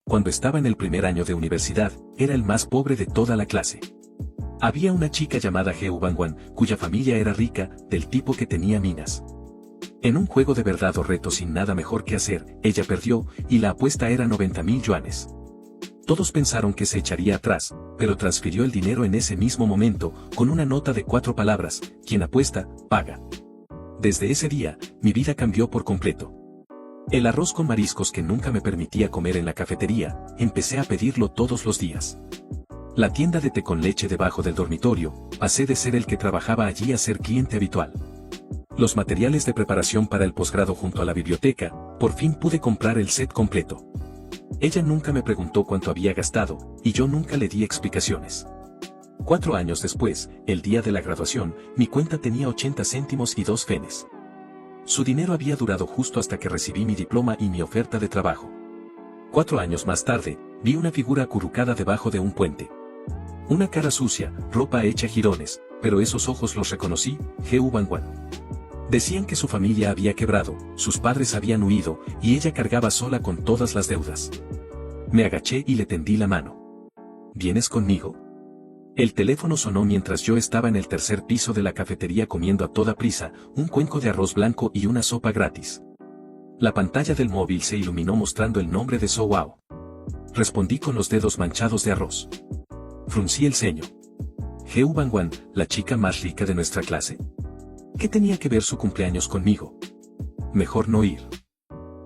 Cuando estaba en el primer año de universidad, era el más pobre de toda la clase. Había una chica llamada Heo Bangwan, cuya familia era rica, del tipo que tenía minas. En un juego de verdad o reto sin nada mejor que hacer, ella perdió, y la apuesta era 90.000 yuanes. Todos pensaron que se echaría atrás, pero transfirió el dinero en ese mismo momento, con una nota de 4 palabras: quien apuesta, paga. Desde ese día, mi vida cambió por completo. El arroz con mariscos que nunca me permitía comer en la cafetería, empecé a pedirlo todos los días. La tienda de té con leche debajo del dormitorio, pasé de ser el que trabajaba allí a ser cliente habitual. Los materiales de preparación para el posgrado junto a la biblioteca, por fin pude comprar el set completo. Ella nunca me preguntó cuánto había gastado, y yo nunca le di explicaciones. 4 años después, el día de la graduación, mi cuenta tenía 80 céntimos y 2 fenes. Su dinero había durado justo hasta que recibí mi diploma y mi oferta de trabajo. 4 años más tarde, vi una figura acurrucada debajo de un puente. Una cara sucia, ropa hecha jirones, pero esos ojos los reconocí: Heo Bangwan. Decían que su familia había quebrado, sus padres habían huido, y ella cargaba sola con todas las deudas. Me agaché y le tendí la mano. ¿Vienes conmigo? El teléfono sonó mientras yo estaba en el tercer piso de la cafetería comiendo a toda prisa, un cuenco de arroz blanco y una sopa gratis. La pantalla del móvil se iluminó mostrando el nombre de So Wow. Respondí con los dedos manchados de arroz. Fruncí el ceño. ¿Heo Bangwan, la chica más rica de nuestra clase? ¿Qué tenía que ver su cumpleaños conmigo? Mejor no ir.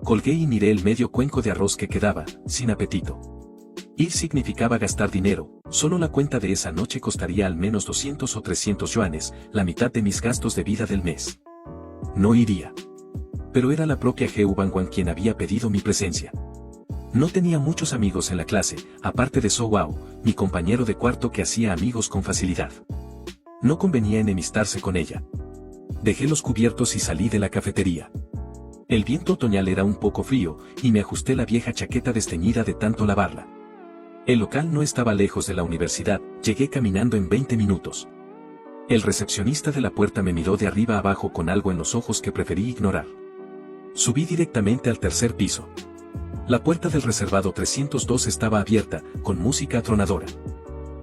Colgué y miré el medio cuenco de arroz que quedaba, sin apetito. Ir significaba gastar dinero, solo la cuenta de esa noche costaría al menos 200 o 300 yuanes, la mitad de mis gastos de vida del mes. No iría. Pero era la propia Heo Bangwan quien había pedido mi presencia. No tenía muchos amigos en la clase, aparte de So Wow, mi compañero de cuarto que hacía amigos con facilidad. No convenía enemistarse con ella. Dejé los cubiertos y salí de la cafetería. El viento otoñal era un poco frío, y me ajusté la vieja chaqueta desteñida de tanto lavarla. El local no estaba lejos de la universidad, llegué caminando en 20 minutos. El recepcionista de la puerta me miró de arriba abajo con algo en los ojos que preferí ignorar. Subí directamente al tercer piso. La puerta del reservado 302 estaba abierta, con música atronadora.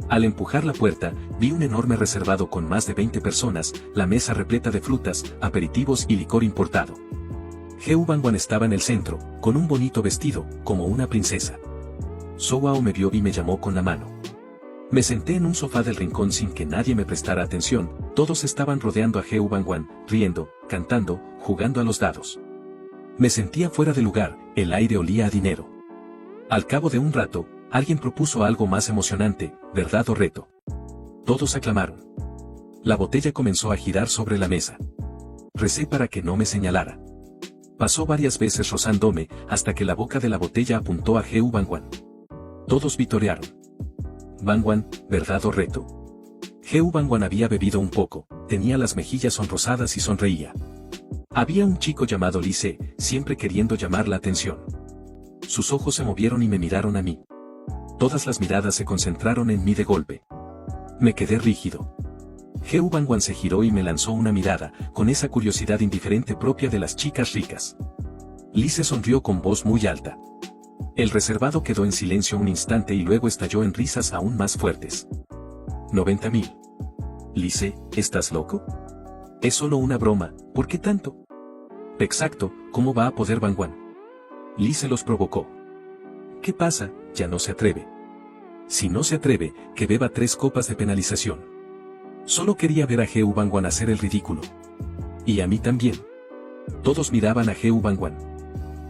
Al empujar la puerta, vi un enorme reservado con más de 20 personas, la mesa repleta de frutas, aperitivos y licor importado. Heo Bangwan estaba en el centro, con un bonito vestido, como una princesa. So Wow me vio y me llamó con la mano. Me senté en un sofá del rincón sin que nadie me prestara atención, todos estaban rodeando a Heo Bangwan, riendo, cantando, jugando a los dados. Me sentía fuera de lugar, el aire olía a dinero. Al cabo de un rato, alguien propuso algo más emocionante: verdad o reto. Todos aclamaron. La botella comenzó a girar sobre la mesa. Recé para que no me señalara. Pasó varias veces rozándome, hasta que la boca de la botella apuntó a Heo Bangwan. Todos vitorearon. Bangwan, ¿verdad o reto? Heo Bangwan había bebido un poco, tenía las mejillas sonrosadas y sonreía. Había un chico llamado Lise, siempre queriendo llamar la atención. Sus ojos se movieron y me miraron a mí. Todas las miradas se concentraron en mí de golpe. Me quedé rígido. Heo Bangwan se giró y me lanzó una mirada, con esa curiosidad indiferente propia de las chicas ricas. Lise sonrió con voz muy alta. El reservado quedó en silencio un instante y luego estalló en risas aún más fuertes. 90.000. Lise, ¿estás loco? Es solo una broma, ¿por qué tanto? Exacto, ¿cómo va a poder Bangwan? Lise los provocó. ¿Qué pasa? Ya no se atreve. Si no se atreve, que beba 3 copas de penalización. Solo quería ver a Heo Bangwan hacer el ridículo. Y a mí también. Todos miraban a Heo Bangwan.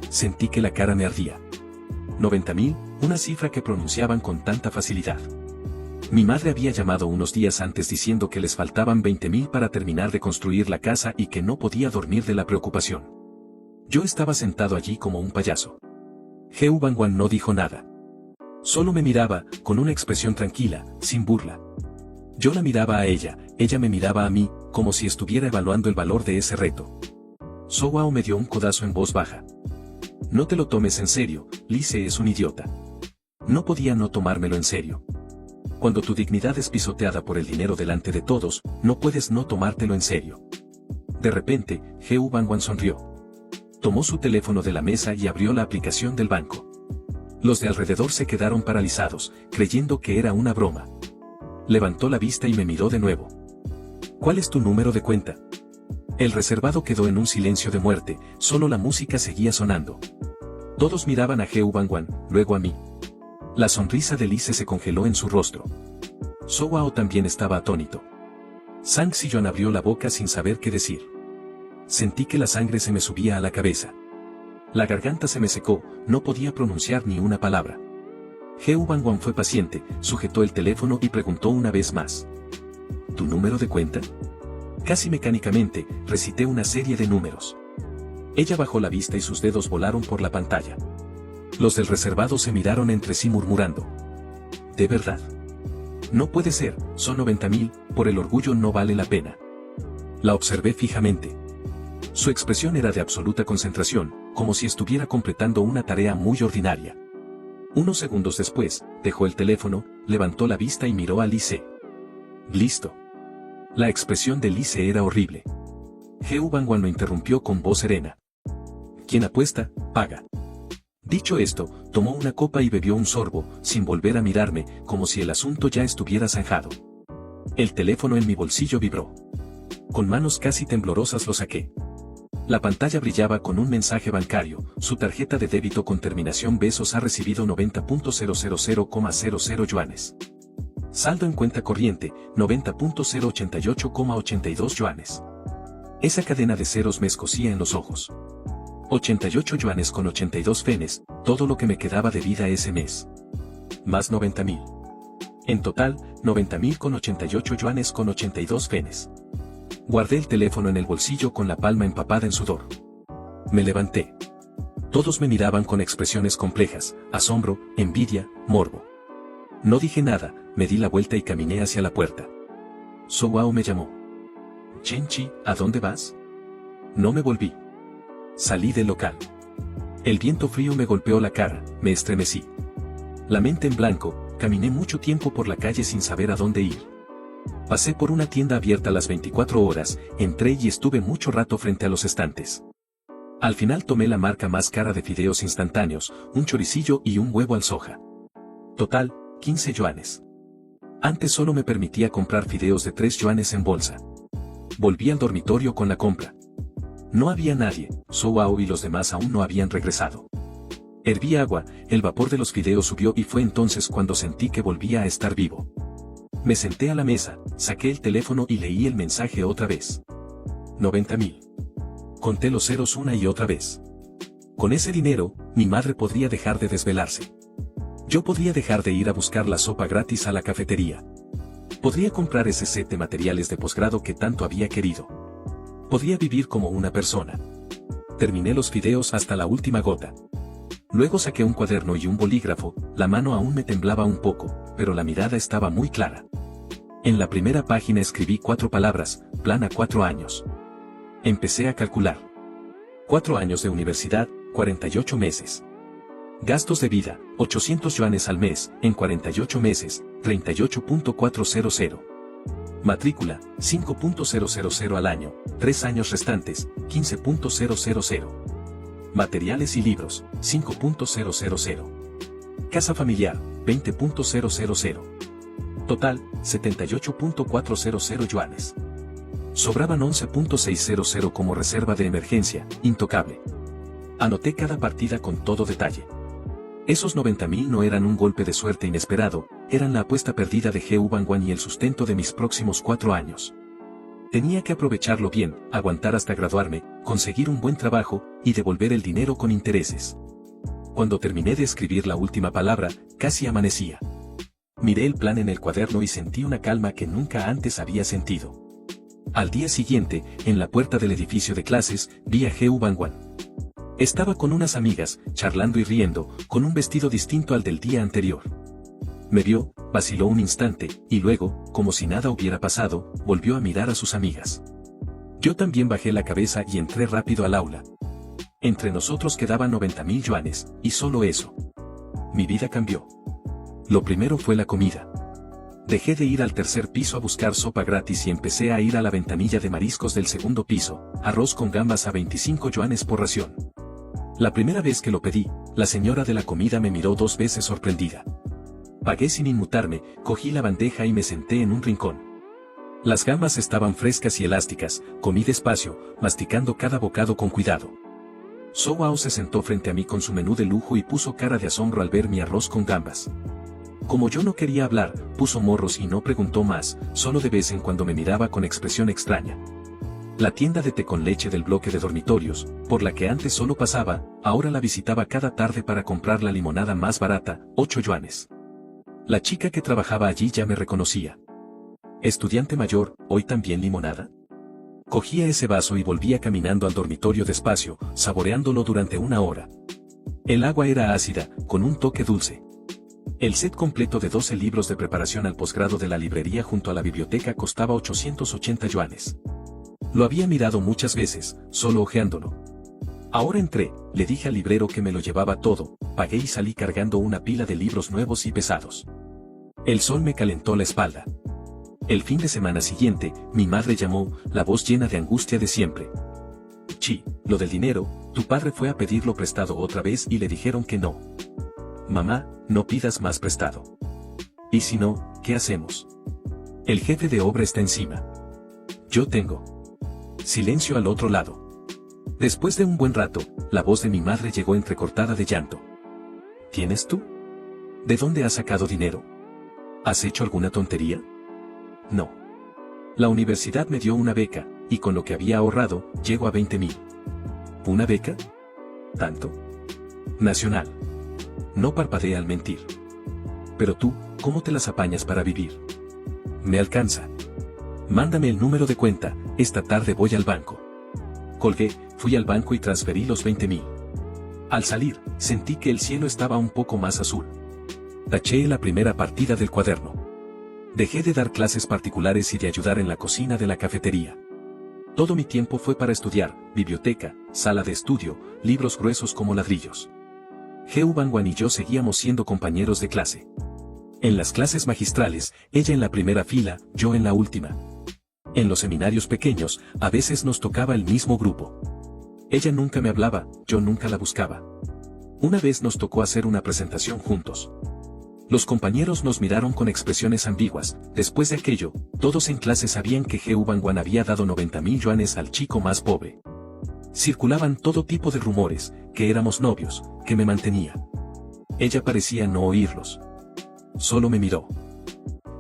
Sentí que la cara me ardía. 90.000, una cifra que pronunciaban con tanta facilidad. Mi madre había llamado unos días antes diciendo que les faltaban 20.000 para terminar de construir la casa y que no podía dormir de la preocupación. Yo estaba sentado allí como un payaso. Heo Bangwan no dijo nada. Solo me miraba, con una expresión tranquila, sin burla. Yo la miraba a ella me miraba a mí, como si estuviera evaluando el valor de ese reto. So Wow me dio un codazo en voz baja. No te lo tomes en serio, Lise es un idiota. No podía no tomármelo en serio. Cuando tu dignidad es pisoteada por el dinero delante de todos, no puedes no tomártelo en serio. De repente, Heo Bangwan sonrió. Tomó su teléfono de la mesa y abrió la aplicación del banco. Los de alrededor se quedaron paralizados, creyendo que era una broma. Levantó la vista y me miró de nuevo. ¿Cuál es tu número de cuenta? El reservado quedó en un silencio de muerte, solo la música seguía sonando. Todos miraban a Heo Bangwan, luego a mí. La sonrisa de Lise se congeló en su rostro. Sowao también estaba atónito. Sang Si-yeon abrió la boca sin saber qué decir. Sentí que la sangre se me subía a la cabeza. La garganta se me secó, no podía pronunciar ni una palabra. Heo Bangwan fue paciente, sujetó el teléfono y preguntó una vez más. ¿Tu número de cuenta? Casi mecánicamente, recité una serie de números. Ella bajó la vista y sus dedos volaron por la pantalla. Los del reservado se miraron entre sí murmurando. ¿De verdad? No puede ser, son 90.000, por el orgullo no vale la pena. La observé fijamente. Su expresión era de absoluta concentración, como si estuviera completando una tarea muy ordinaria. Unos segundos después, dejó el teléfono, levantó la vista y miró a Lise. Listo. La expresión de Lise era horrible. Heo Bangwan lo interrumpió con voz serena. Quien apuesta, paga. Dicho esto, tomó una copa y bebió un sorbo, sin volver a mirarme, como si el asunto ya estuviera zanjado. El teléfono en mi bolsillo vibró. Con manos casi temblorosas lo saqué. La pantalla brillaba con un mensaje bancario, su tarjeta de débito con terminación Besos ha recibido 90.000,00 yuanes. Saldo en cuenta corriente, 90.088,82 yuanes. Esa cadena de ceros me escocía en los ojos. 88 yuanes con 82 fenes, todo lo que me quedaba de vida ese mes. Más 90.000. En total, 90.000 con 88 yuanes con 82 fenes. Guardé el teléfono en el bolsillo con la palma empapada en sudor. Me levanté. Todos me miraban con expresiones complejas, asombro, envidia, morbo. No dije nada, me di la vuelta y caminé hacia la puerta. Sowao me llamó. Chenchi, ¿a dónde vas? No me volví. Salí del local. El viento frío me golpeó la cara, me estremecí. La mente en blanco, caminé mucho tiempo por la calle sin saber a dónde ir. Pasé por una tienda abierta las 24 horas, entré y estuve mucho rato frente a los estantes. Al final tomé la marca más cara de fideos instantáneos, un choricillo y un huevo al soja. Total, 15 yuanes. Antes solo me permitía comprar fideos de 3 yuanes en bolsa. Volví al dormitorio con la compra. No había nadie, Sowao y los demás aún no habían regresado. Herví agua, el vapor de los fideos subió y fue entonces cuando sentí que volvía a estar vivo. Me senté a la mesa, saqué el teléfono y leí el mensaje otra vez. 90.000. Conté los ceros una y otra vez. Con ese dinero, mi madre podría dejar de desvelarse. Yo podría dejar de ir a buscar la sopa gratis a la cafetería. Podría comprar ese set de materiales de posgrado que tanto había querido. Podría vivir como una persona. Terminé los fideos hasta la última gota. Luego saqué un cuaderno y un bolígrafo, la mano aún me temblaba un poco, pero la mirada estaba muy clara. En la primera página escribí 4 palabras, plan a 4 años. Empecé a calcular. 4 años de universidad, 48 meses. Gastos de vida, 800 yuanes al mes, en 48 meses, 38.400. Matrícula, 5.000 al año, 3 años restantes, 15.000. Materiales y libros, 5.000. Casa familiar, 20.000. Total, 78.400 yuanes. Sobraban 11.600 como reserva de emergencia, intocable. Anoté cada partida con todo detalle. Esos 90.000 no eran un golpe de suerte inesperado, eran la apuesta perdida de Heo Bangwan y el sustento de mis próximos 4 años. Tenía que aprovecharlo bien, aguantar hasta graduarme, conseguir un buen trabajo, y devolver el dinero con intereses. Cuando terminé de escribir la última palabra, casi amanecía. Miré el plan en el cuaderno y sentí una calma que nunca antes había sentido. Al día siguiente, en la puerta del edificio de clases, vi a Heo Bangwan. Estaba con unas amigas, charlando y riendo, con un vestido distinto al del día anterior. Me vio, vaciló un instante, y luego, como si nada hubiera pasado, volvió a mirar a sus amigas. Yo también bajé la cabeza y entré rápido al aula. Entre nosotros quedaban 90.000 yuanes, y solo eso. Mi vida cambió. Lo primero fue la comida. Dejé de ir al tercer piso a buscar sopa gratis y empecé a ir a la ventanilla de mariscos del segundo piso, arroz con gambas a 25 yuanes por ración. La primera vez que lo pedí, La señora de la comida me miró 2 veces sorprendida. Pagué sin inmutarme, cogí la bandeja y me senté en un rincón. Las gambas estaban frescas y elásticas, comí despacio, masticando cada bocado con cuidado. Soao se sentó frente a mí con su menú de lujo y puso cara de asombro al ver mi arroz con gambas. Como yo no quería hablar, puso morros y no preguntó más, solo de vez en cuando me miraba con expresión extraña. La tienda de té con leche del bloque de dormitorios, por la que antes solo pasaba, ahora la visitaba cada tarde para comprar la limonada más barata, 8 yuanes. La chica que trabajaba allí ya me reconocía. Estudiante mayor, ¿hoy también limonada? Cogía ese vaso y volvía caminando al dormitorio despacio, saboreándolo durante 1 hora. El agua era ácida, con un toque dulce. El set completo de 12 libros de preparación al posgrado de la librería junto a la biblioteca costaba 880 yuanes. Lo había mirado muchas veces, solo hojeándolo. Ahora entré, le dije al librero que me lo llevaba todo, pagué y salí cargando una pila de libros nuevos y pesados. El sol me calentó la espalda. El fin de semana siguiente, mi madre llamó, la voz llena de angustia de siempre. Chi, lo del dinero, tu padre fue a pedirlo prestado otra vez y le dijeron que no. Mamá, no pidas más prestado. Y si no, ¿qué hacemos? El jefe de obra está encima. Yo tengo. Silencio al otro lado. Después de un buen rato, la voz de mi madre llegó entrecortada de llanto. ¿Tienes tú? ¿De dónde has sacado dinero? ¿Has hecho alguna tontería? No. La universidad me dio una beca, y con lo que había ahorrado, llego a 20.000. ¿Una beca? ¿Tanto? Nacional. No parpadea al mentir. Pero tú, ¿cómo te las apañas para vivir? Me alcanza. Mándame el número de cuenta, esta tarde voy al banco. Colgué, fui al banco y transferí los 20.000. Al salir, sentí que el cielo estaba un poco más azul. Taché la primera partida del cuaderno. Dejé de dar clases particulares y de ayudar en la cocina de la cafetería. Todo mi tiempo fue para estudiar, biblioteca, sala de estudio, libros gruesos como ladrillos. Heu Bangwan y yo seguíamos siendo compañeros de clase. En las clases magistrales, ella en la primera fila, yo en la última. En los seminarios pequeños, a veces nos tocaba el mismo grupo. Ella nunca me hablaba, yo nunca la buscaba. Una vez nos tocó hacer una presentación juntos. Los compañeros nos miraron con expresiones ambiguas. Después de aquello, todos en clase sabían que Heu Bangwan había dado 90.000 yuanes al chico más pobre. Circulaban todo tipo de rumores, que éramos novios, que me mantenía. Ella parecía no oírlos. Solo me miró.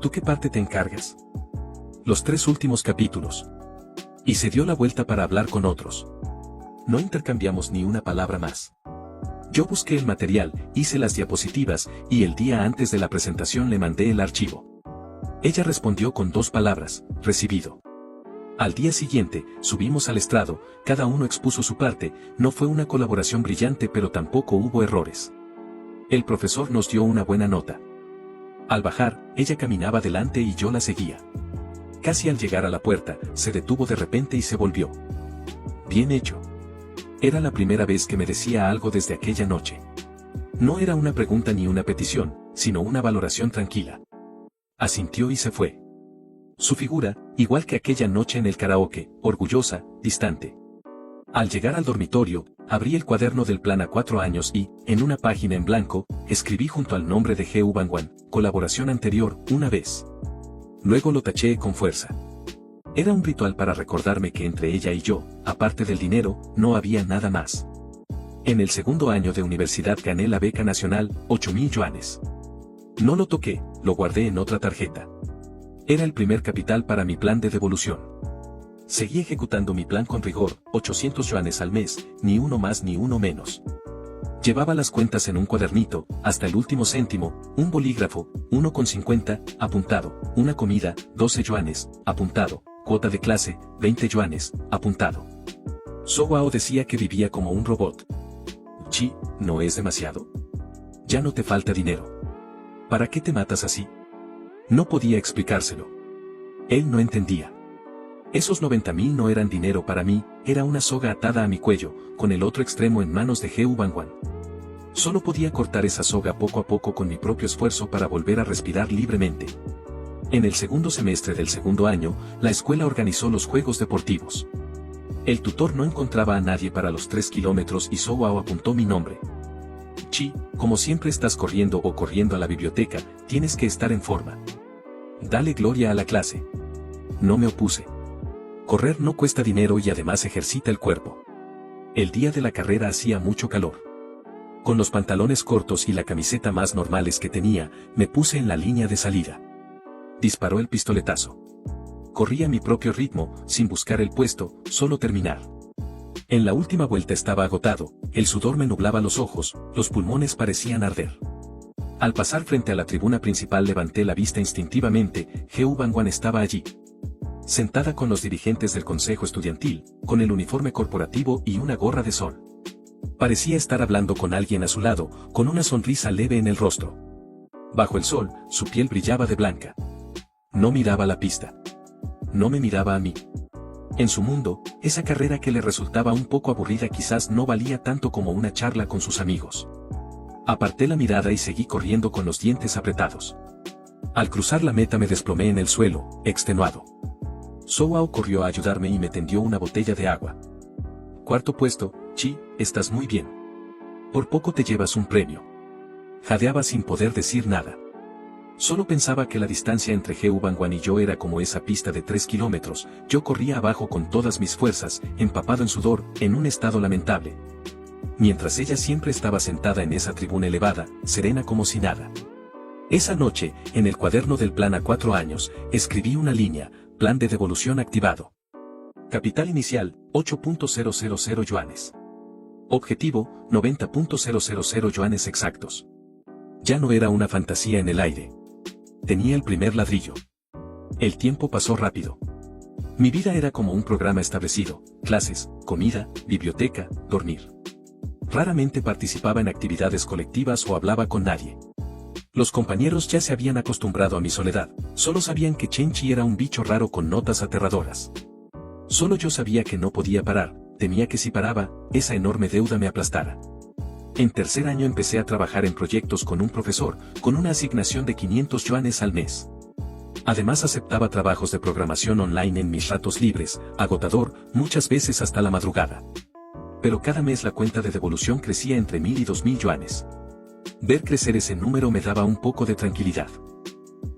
¿Tú qué parte te encargas? Los 3 últimos capítulos. Y se dio la vuelta para hablar con otros. No intercambiamos ni una palabra más. Yo busqué el material, hice las diapositivas, y el día antes de la presentación le mandé el archivo. Ella respondió con 2 palabras, recibido. Al día siguiente, subimos al estrado, cada uno expuso su parte, no fue una colaboración brillante pero tampoco hubo errores. El profesor nos dio una buena nota. Al bajar, ella caminaba delante y yo la seguía. Casi al llegar a la puerta, se detuvo de repente y se volvió. Bien hecho. Era la primera vez que me decía algo desde aquella noche. No era una pregunta ni una petición, sino una valoración tranquila. Asintió y se fue. Su figura, igual que aquella noche en el karaoke, orgullosa, distante. Al llegar al dormitorio, abrí el cuaderno del plan a 4 años y, en una página en blanco, escribí junto al nombre de Heu Bangwan, colaboración anterior, una vez. Luego lo taché con fuerza. Era un ritual para recordarme que entre ella y yo, aparte del dinero, no había nada más. En el segundo año de universidad gané la beca nacional, 8.000 yuanes. No lo toqué, lo guardé en otra tarjeta. Era el primer capital para mi plan de devolución. Seguí ejecutando mi plan con rigor, 800 yuanes al mes, ni uno más ni uno menos. Llevaba las cuentas en un cuadernito, hasta el último céntimo, un bolígrafo, 1,50, apuntado, una comida, 12 yuanes, apuntado, cuota de clase, 20 yuanes, apuntado. Soao decía que vivía como un robot. Chi, ¿no es demasiado? Ya no te falta dinero. ¿Para qué te matas así? No podía explicárselo. Él no entendía. Esos 90.000 no eran dinero para mí, era una soga atada a mi cuello, con el otro extremo en manos de Heu Bangwan. Solo podía cortar esa soga poco a poco con mi propio esfuerzo para volver a respirar libremente. En el segundo semestre del segundo año, la escuela organizó los juegos deportivos. El tutor no encontraba a nadie para los 3 kilómetros y Soao apuntó mi nombre. Chi, como siempre estás corriendo o corriendo a la biblioteca, tienes que estar en forma. Dale gloria a la clase. No me opuse. Correr no cuesta dinero y además ejercita el cuerpo. El día de la carrera hacía mucho calor. Con los pantalones cortos y la camiseta más normales que tenía, me puse en la línea de salida. Disparó el pistoletazo. Corrí a mi propio ritmo, sin buscar el puesto, solo terminar. En la última vuelta estaba agotado, el sudor me nublaba los ojos, los pulmones parecían arder. Al pasar frente a la tribuna principal levanté la vista instintivamente, Heu Bangwan estaba allí. Sentada con los dirigentes del consejo estudiantil, con el uniforme corporativo y una gorra de sol. Parecía estar hablando con alguien a su lado, con una sonrisa leve en el rostro. Bajo el sol, su piel brillaba de blanca. No miraba la pista. No me miraba a mí. En su mundo, esa carrera que le resultaba un poco aburrida quizás no valía tanto como una charla con sus amigos. Aparté la mirada y seguí corriendo con los dientes apretados. Al cruzar la meta me desplomé en el suelo, extenuado. Soao corrió a ayudarme y me tendió una botella de agua. Cuarto puesto, Chi, estás muy bien. Por poco te llevas un premio. Jadeaba sin poder decir nada. Solo pensaba que la distancia entre Heu Bangwan y yo era como esa pista de 3 kilómetros, yo corría abajo con todas mis fuerzas, empapado en sudor, en un estado lamentable. Mientras ella siempre estaba sentada en esa tribuna elevada, serena como si nada. Esa noche, en el cuaderno del plan a 4 años, escribí una línea, plan de devolución activado. Capital inicial, 8.000 yuanes. Objetivo, 90.000 yuanes exactos. Ya no era una fantasía en el aire. Tenía el primer ladrillo. El tiempo pasó rápido. Mi vida era como un programa establecido, clases, comida, biblioteca, dormir. Raramente participaba en actividades colectivas o hablaba con nadie. Los compañeros ya se habían acostumbrado a mi soledad, solo sabían que Chen Chi era un bicho raro con notas aterradoras. Solo yo sabía que no podía parar, temía que si paraba, esa enorme deuda me aplastara. En tercer año empecé a trabajar en proyectos con un profesor, con una asignación de 500 yuanes al mes. Además aceptaba trabajos de programación online en mis ratos libres, agotador, muchas veces hasta la madrugada. Pero cada mes la cuenta de devolución crecía entre 1000 y 2000 yuanes. Ver crecer ese número me daba un poco de tranquilidad.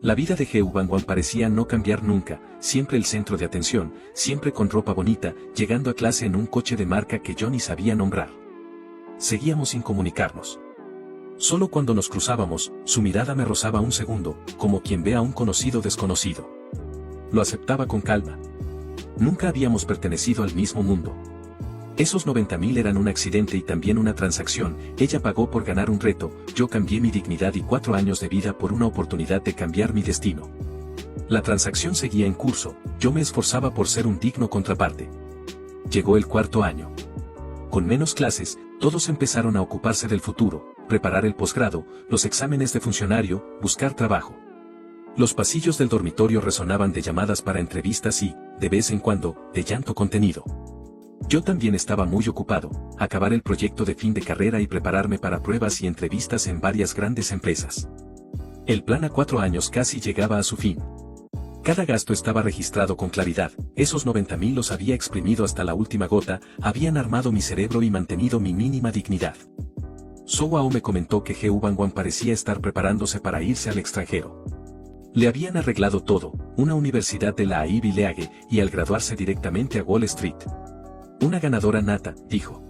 La vida de Heu Bangwan parecía no cambiar nunca, siempre el centro de atención, siempre con ropa bonita, llegando a clase en un coche de marca que yo ni sabía nombrar. Seguíamos sin comunicarnos. Solo cuando nos cruzábamos, su mirada me rozaba un segundo, como quien ve a un conocido desconocido. Lo aceptaba con calma. Nunca habíamos pertenecido al mismo mundo. Esos 90.000 eran un accidente y también una transacción, ella pagó por ganar un reto, yo cambié mi dignidad y 4 años de vida por una oportunidad de cambiar mi destino. La transacción seguía en curso, yo me esforzaba por ser un digno contraparte. Llegó el 4.º año. Con menos clases, todos empezaron a ocuparse del futuro, preparar el posgrado, los exámenes de funcionario, buscar trabajo. Los pasillos del dormitorio resonaban de llamadas para entrevistas y, de vez en cuando, de llanto contenido. Yo también estaba muy ocupado, acabar el proyecto de fin de carrera y prepararme para pruebas y entrevistas en varias grandes empresas. El plan a 4 años casi llegaba a su fin. Cada gasto estaba registrado con claridad, esos 90.000 los había exprimido hasta la última gota, habían armado mi cerebro y mantenido mi mínima dignidad. Soao me comentó que Heu Bangwan parecía estar preparándose para irse al extranjero. Le habían arreglado todo, una universidad de la Ivy League, y al graduarse directamente a Wall Street. Una ganadora nata, dijo.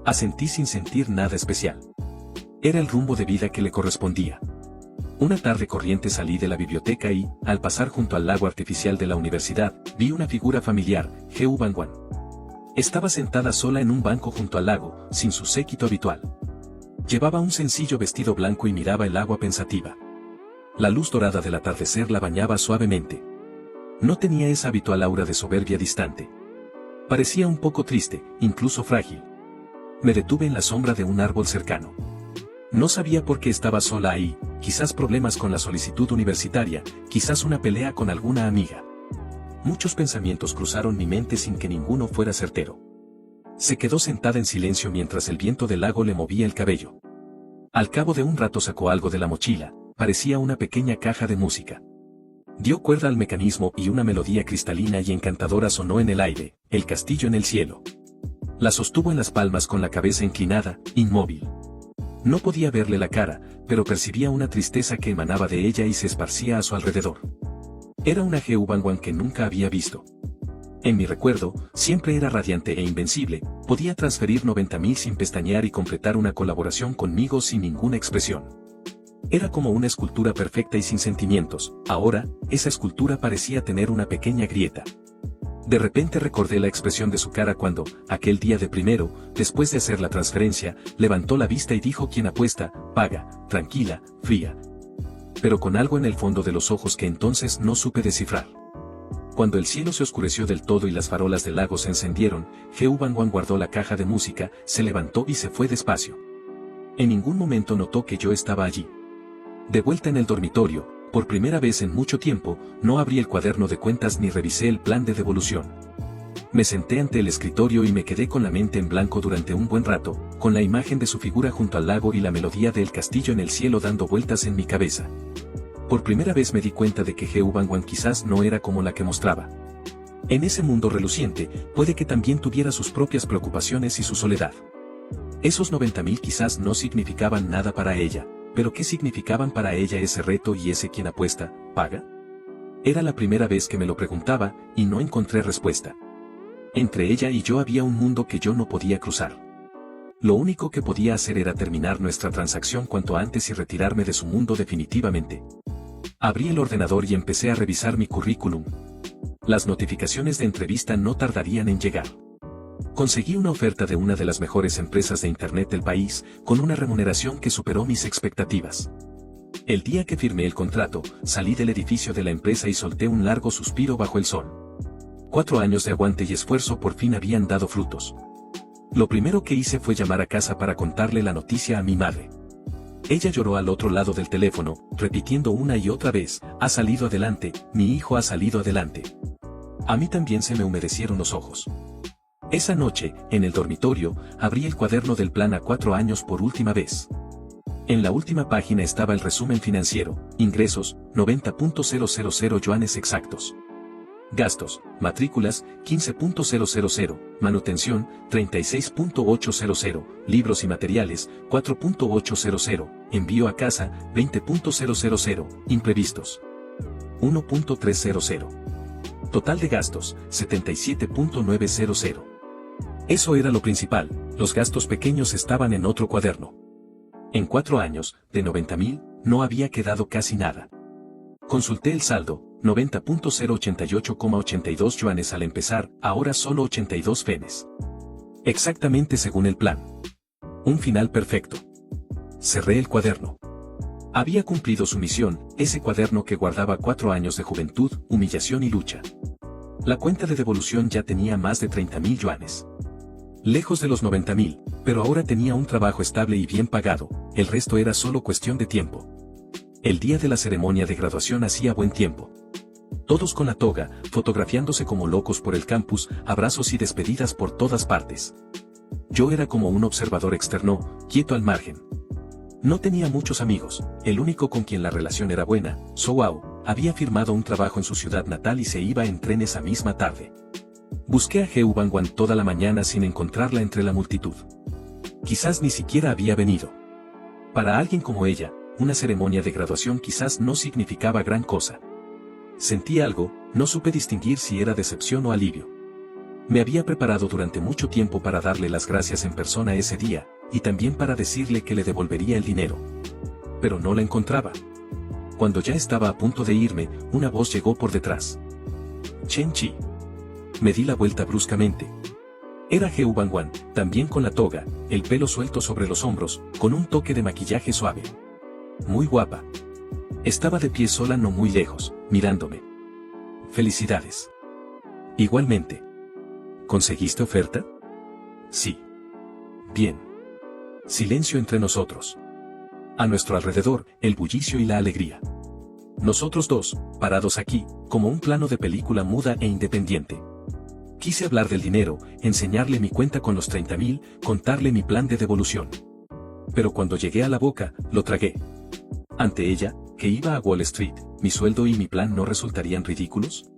Asentí sin sentir nada especial. Era el rumbo de vida que le correspondía. Una tarde corriente salí de la biblioteca y, al pasar junto al lago artificial de la universidad, vi una figura familiar, Heu Bangwan. Estaba sentada sola en un banco junto al lago, sin su séquito habitual. Llevaba un sencillo vestido blanco y miraba el agua pensativa. La luz dorada del atardecer la bañaba suavemente. No tenía esa habitual aura de soberbia distante. Parecía un poco triste, incluso frágil. Me detuve en la sombra de un árbol cercano. No sabía por qué estaba sola ahí, quizás problemas con la solicitud universitaria, quizás una pelea con alguna amiga. Muchos pensamientos cruzaron mi mente sin que ninguno fuera certero. Se quedó sentada en silencio mientras el viento del lago le movía el cabello. Al cabo de un rato sacó algo de la mochila, parecía una pequeña caja de música. Dio cuerda al mecanismo y una melodía cristalina y encantadora sonó en el aire, el castillo en el cielo. La sostuvo en las palmas con la cabeza inclinada, inmóvil. No podía verle la cara, pero percibía una tristeza que emanaba de ella y se esparcía a su alrededor. Era una He Wangwan que nunca había visto. En mi recuerdo, siempre era radiante e invencible, podía transferir 90.000 sin pestañear y completar una colaboración conmigo sin ninguna expresión. Era como una escultura perfecta y sin sentimientos. Ahora, esa escultura parecía tener una pequeña grieta. De repente recordé la expresión de su cara cuando, aquel día de primero, después de hacer la transferencia, levantó la vista y dijo: quien apuesta, paga, tranquila, fría. Pero con algo en el fondo de los ojos que entonces no supe descifrar. Cuando el cielo se oscureció del todo y las farolas del lago se encendieron, He Wangwan guardó la caja de música, se levantó y se fue despacio. En ningún momento notó que yo estaba allí. De vuelta en el dormitorio, por primera vez en mucho tiempo, no abrí el cuaderno de cuentas ni revisé el plan de devolución. Me senté ante el escritorio y me quedé con la mente en blanco durante un buen rato, con la imagen de su figura junto al lago y la melodía del castillo en el cielo dando vueltas en mi cabeza. Por primera vez me di cuenta de que He Wangwan quizás no era como la que mostraba. En ese mundo reluciente, puede que también tuviera sus propias preocupaciones y su soledad. Esos 90.000 quizás no significaban nada para ella. ¿Pero qué significaban para ella ese reto y ese quien apuesta, paga? Era la primera vez que me lo preguntaba, y no encontré respuesta. Entre ella y yo había un mundo que yo no podía cruzar. Lo único que podía hacer era terminar nuestra transacción cuanto antes y retirarme de su mundo definitivamente. Abrí el ordenador y empecé a revisar mi currículum. Las notificaciones de entrevista no tardarían en llegar. Conseguí una oferta de una de las mejores empresas de Internet del país, con una remuneración que superó mis expectativas. El día que firmé el contrato, salí del edificio de la empresa y solté un largo suspiro bajo el sol. 4 años de aguante y esfuerzo por fin habían dado frutos. Lo primero que hice fue llamar a casa para contarle la noticia a mi madre. Ella lloró al otro lado del teléfono, repitiendo una y otra vez: ha salido adelante, mi hijo ha salido adelante. A mí también se me humedecieron los ojos. Esa noche, en el dormitorio, abrí el cuaderno del plan a 4 años por última vez. En la última página estaba el resumen financiero: ingresos, 90.000 yuanes exactos. Gastos, matrículas, 15.000, manutención, 36.800, libros y materiales, 4.800, envío a casa, 20.000, imprevistos, 1.300. Total de gastos, 77.900. Eso era lo principal, los gastos pequeños estaban en otro cuaderno. En 4 años, de 90.000, no había quedado casi nada. Consulté el saldo: 90.088,82 yuanes al empezar, ahora solo 82 fenes. Exactamente según el plan. Un final perfecto. Cerré el cuaderno. Había cumplido su misión, ese cuaderno que guardaba 4 años de juventud, humillación y lucha. La cuenta de devolución ya tenía más de 30.000 yuanes. Lejos de los 90.000, pero ahora tenía un trabajo estable y bien pagado, el resto era solo cuestión de tiempo. El día de la ceremonia de graduación hacía buen tiempo. Todos con la toga, fotografiándose como locos por el campus, abrazos y despedidas por todas partes. Yo era como un observador externo, quieto al margen. No tenía muchos amigos, el único con quien la relación era buena, Zhou, había firmado un trabajo en su ciudad natal y se iba en tren esa misma tarde. Busqué a He Wangwan toda la mañana sin encontrarla entre la multitud. Quizás ni siquiera había venido. Para alguien como ella, una ceremonia de graduación quizás no significaba gran cosa. Sentí algo, no supe distinguir si era decepción o alivio. Me había preparado durante mucho tiempo para darle las gracias en persona ese día, y también para decirle que le devolvería el dinero. Pero no la encontraba. Cuando ya estaba a punto de irme, una voz llegó por detrás. Chen Chi. Me di la vuelta bruscamente. Era He Wangwan, también con la toga, el pelo suelto sobre los hombros, con un toque de maquillaje suave. Muy guapa. Estaba de pie sola no muy lejos, mirándome. Felicidades. Igualmente. ¿Conseguiste oferta? Sí. Bien. Silencio entre nosotros. A nuestro alrededor, el bullicio y la alegría. Nosotros dos, parados aquí, como un plano de película muda e independiente. Quise hablar del dinero, enseñarle mi cuenta con los 30.000, contarle mi plan de devolución. Pero cuando llegué a la boca, lo tragué. Ante ella, que iba a Wall Street, ¿mi sueldo y mi plan no resultarían ridículos?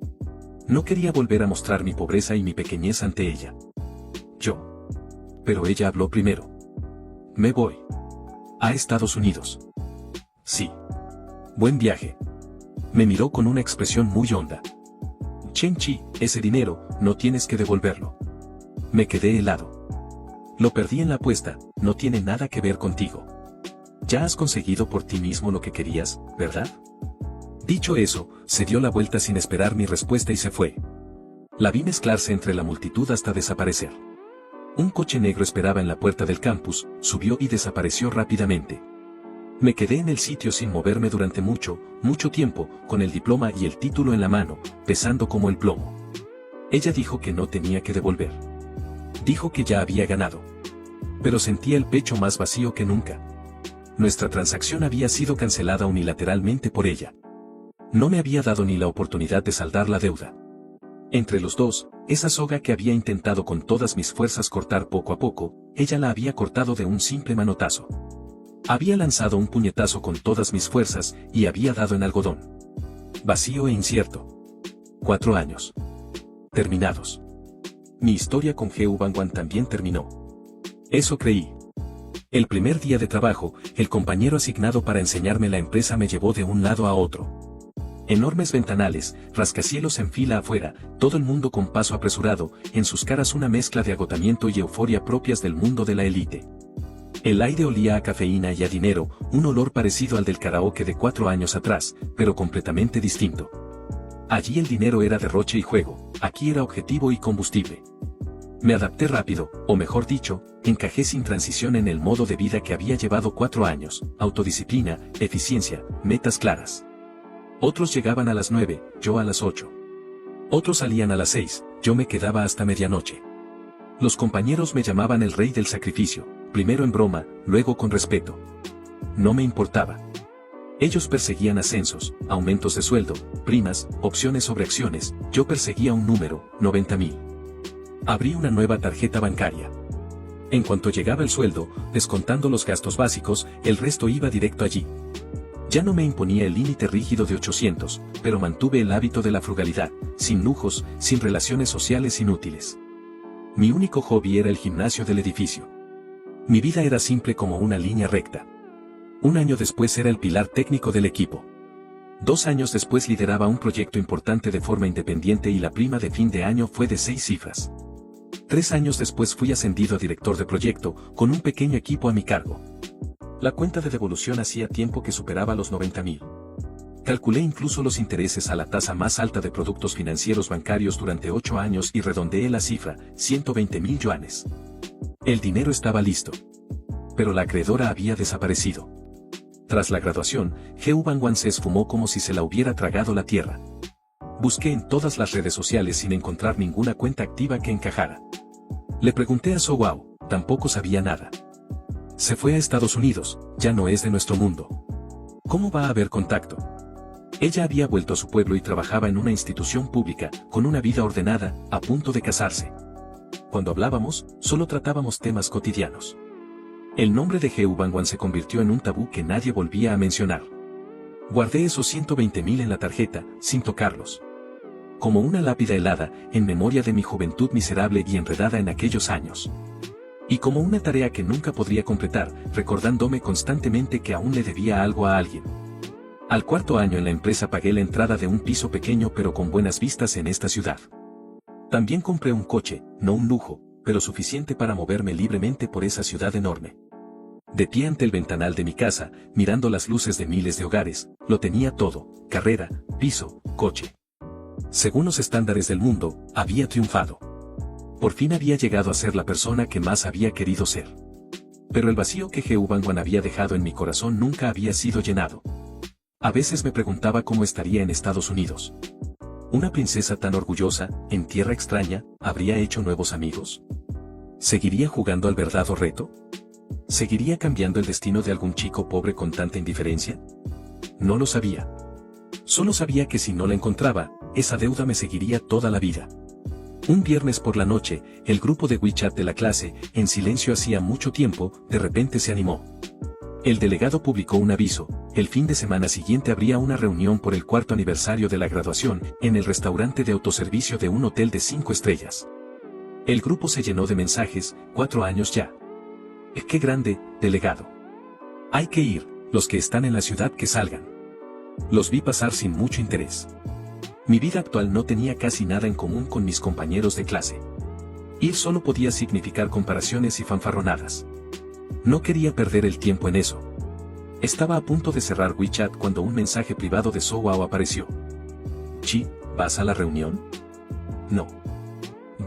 No quería volver a mostrar mi pobreza y mi pequeñez ante ella. Yo. Pero ella habló primero. Me voy. ¿A Estados Unidos? Sí. Buen viaje. Me miró con una expresión muy honda. Chen-Chi, ese dinero, no tienes que devolverlo. Me quedé helado. Lo perdí en la apuesta, no tiene nada que ver contigo. Ya has conseguido por ti mismo lo que querías, ¿verdad? Dicho eso, se dio la vuelta sin esperar mi respuesta y se fue. La vi mezclarse entre la multitud hasta desaparecer. Un coche negro esperaba en la puerta del campus, subió y desapareció rápidamente. Me quedé en el sitio sin moverme durante mucho tiempo, con el diploma y el título en la mano, pesando como el plomo. Ella dijo que no tenía que devolver. Dijo que ya había ganado. Pero sentía el pecho más vacío que nunca. Nuestra transacción había sido cancelada unilateralmente por ella. No me había dado ni la oportunidad de saldar la deuda. Entre los dos, esa soga que había intentado con todas mis fuerzas cortar poco a poco, ella la había cortado de un simple manotazo. Había lanzado un puñetazo con todas mis fuerzas y había dado en algodón. Vacío e incierto. 4 años. Terminados. Mi historia con Geu Bangwan también terminó. Eso creí. El primer día de trabajo, el compañero asignado para enseñarme la empresa me llevó de un lado a otro. Enormes ventanales, rascacielos en fila afuera, todo el mundo con paso apresurado, en sus caras una mezcla de agotamiento y euforia propias del mundo de la élite. El aire olía a cafeína y a dinero, un olor parecido al del karaoke de 4 años atrás, pero completamente distinto. Allí el dinero era derroche y juego, aquí era objetivo y combustible. Me adapté rápido, o mejor dicho, encajé sin transición en el modo de vida que había llevado 4 años, autodisciplina, eficiencia, metas claras. Otros llegaban a las 9, yo a las 8. Otros salían a las 6, yo me quedaba hasta medianoche. Los compañeros me llamaban el rey del sacrificio, primero en broma, luego con respeto. No me importaba. Ellos perseguían ascensos, aumentos de sueldo, primas, opciones sobre acciones, yo perseguía un número, 90.000. Abrí una nueva tarjeta bancaria. En cuanto llegaba el sueldo, descontando los gastos básicos, el resto iba directo allí. Ya no me imponía el límite rígido de 800, pero mantuve el hábito de la frugalidad, sin lujos, sin relaciones sociales inútiles. Mi único hobby era el gimnasio del edificio. Mi vida era simple como una línea recta. Un año después era el pilar técnico del equipo. 2 años después lideraba un proyecto importante de forma independiente y la prima de fin de año fue de 6 cifras. 3 años después fui ascendido a director de proyecto, con un pequeño equipo a mi cargo. La cuenta de devolución hacía tiempo que superaba los 90.000. Calculé incluso los intereses a la tasa más alta de productos financieros bancarios durante 8 años y redondeé la cifra, 120.000 yuanes. El dinero estaba listo. Pero la acreedora había desaparecido. Tras la graduación, Geu Bangwan se esfumó como si se la hubiera tragado la tierra. Busqué en todas las redes sociales sin encontrar ninguna cuenta activa que encajara. Le pregunté a Sowao, tampoco sabía nada. Se fue a Estados Unidos, ya no es de nuestro mundo. ¿Cómo va a haber contacto? Ella había vuelto a su pueblo y trabajaba en una institución pública, con una vida ordenada, a punto de casarse. Cuando hablábamos, solo tratábamos temas cotidianos. El nombre de Geu Bangwan se convirtió en un tabú que nadie volvía a mencionar. Guardé esos 120.000 en la tarjeta, sin tocarlos. Como una lápida helada, en memoria de mi juventud miserable y enredada en aquellos años. Y como una tarea que nunca podría completar, recordándome constantemente que aún le debía algo a alguien. Al 4.º año en la empresa pagué la entrada de un piso pequeño pero con buenas vistas en esta ciudad. También compré un coche, no un lujo, pero suficiente para moverme libremente por esa ciudad enorme. De pie ante el ventanal de mi casa, mirando las luces de miles de hogares, lo tenía todo, carrera, piso, coche. Según los estándares del mundo, había triunfado. Por fin había llegado a ser la persona que más había querido ser. Pero el vacío que Geu Bangwan había dejado en mi corazón nunca había sido llenado. A veces me preguntaba cómo estaría en Estados Unidos. Una princesa tan orgullosa, en tierra extraña, ¿habría hecho nuevos amigos? ¿Seguiría jugando al verdad o reto? ¿Seguiría cambiando el destino de algún chico pobre con tanta indiferencia? No lo sabía. Solo sabía que si no la encontraba, esa deuda me seguiría toda la vida. Un viernes por la noche, el grupo de WeChat de la clase, en silencio hacía mucho tiempo, de repente se animó. El delegado publicó un aviso: el fin de semana siguiente habría una reunión por el 4º aniversario de la graduación, en el restaurante de autoservicio de un hotel de 5 estrellas. El grupo se llenó de mensajes: 4 años ya. ¡Qué grande, delegado! Hay que ir, los que están en la ciudad que salgan. Los vi pasar sin mucho interés. Mi vida actual no tenía casi nada en común con mis compañeros de clase. Ir solo podía significar comparaciones y fanfarronadas. No quería perder el tiempo en eso. Estaba a punto de cerrar WeChat cuando un mensaje privado de Zhou apareció. Chi, ¿vas a la reunión? No.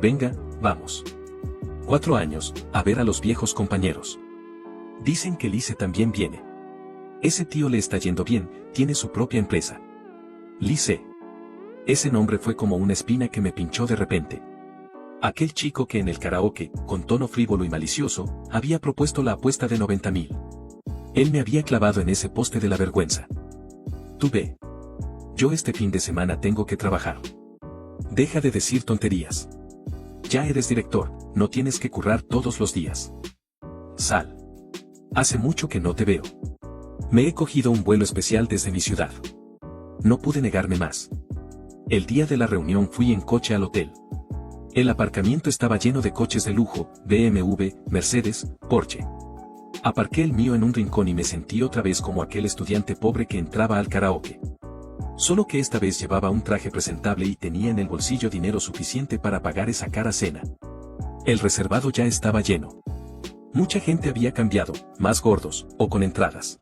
Venga, vamos. 4 años, a ver a los viejos compañeros. Dicen que Lise también viene. Ese tío le está yendo bien, tiene su propia empresa. Lise. Ese nombre fue como una espina que me pinchó de repente. Aquel chico que en el karaoke, con tono frívolo y malicioso, había propuesto la apuesta de 90.000. Él me había clavado en ese poste de la vergüenza. Tú ve. Yo este fin de semana tengo que trabajar. Deja de decir tonterías. Ya eres director, no tienes que currar todos los días. Sal. Hace mucho que no te veo. Me he cogido un vuelo especial desde mi ciudad. No pude negarme más. El día de la reunión fui en coche al hotel. El aparcamiento estaba lleno de coches de lujo, BMW, Mercedes, Porsche. Aparqué el mío en un rincón y me sentí otra vez como aquel estudiante pobre que entraba al karaoke. Solo que esta vez llevaba un traje presentable y tenía en el bolsillo dinero suficiente para pagar esa cara cena. El reservado ya estaba lleno. Mucha gente había cambiado, más gordos, o con entradas.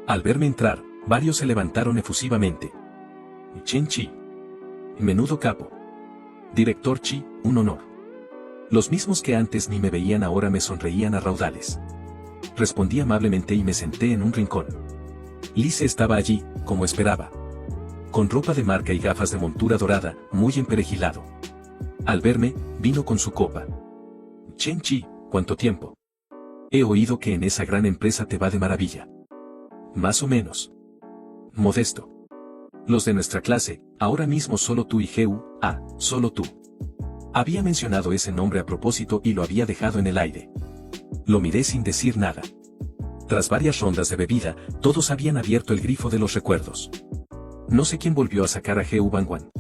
Al verme entrar, varios se levantaron efusivamente. Chen Chi. Menudo capo. Director Chi, un honor. Los mismos que antes ni me veían ahora me sonreían a raudales. Respondí amablemente y me senté en un rincón. Lise estaba allí, como esperaba. Con ropa de marca y gafas de montura dorada, muy emperejilado. Al verme, vino con su copa. Chen Chi, ¿cuánto tiempo? He oído que en esa gran empresa te va de maravilla. Más o menos. Modesto. Los de nuestra clase, ahora mismo solo tú y Geu, solo tú. Había mencionado ese nombre a propósito y lo había dejado en el aire. Lo miré sin decir nada. Tras varias rondas de bebida, todos habían abierto el grifo de los recuerdos. No sé quién volvió a sacar a Geu Bangwan.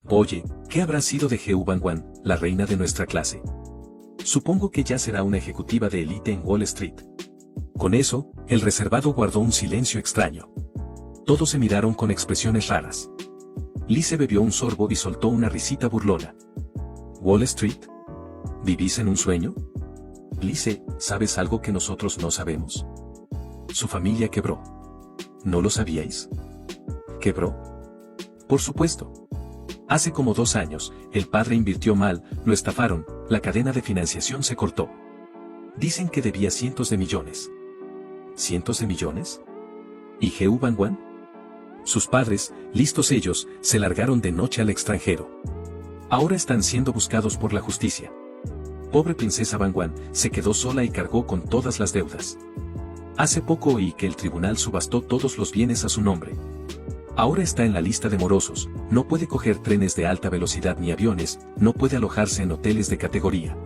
Oye, ¿qué habrá sido de Geu Bangwan, la reina de nuestra clase? Supongo que ya será una ejecutiva de élite en Wall Street. Con eso, el reservado guardó un silencio extraño. Todos se miraron con expresiones raras. Lise bebió un sorbo y soltó una risita burlona. ¿Wall Street? ¿Vivís en un sueño? Lise, ¿sabes algo que nosotros no sabemos? Su familia quebró. ¿No lo sabíais? ¿Quebró? Por supuesto. Hace como 2 años, el padre invirtió mal, lo estafaron, la cadena de financiación se cortó. Dicen que debía cientos de millones. ¿Cientos de millones? ¿Y Geu Bangwan? Sus padres, listos ellos, se largaron de noche al extranjero. Ahora están siendo buscados por la justicia. Pobre princesa Bangwan, se quedó sola y cargó con todas las deudas. Hace poco oí que el tribunal subastó todos los bienes a su nombre. Ahora está en la lista de morosos, no puede coger trenes de alta velocidad ni aviones, no puede alojarse en hoteles de categoría.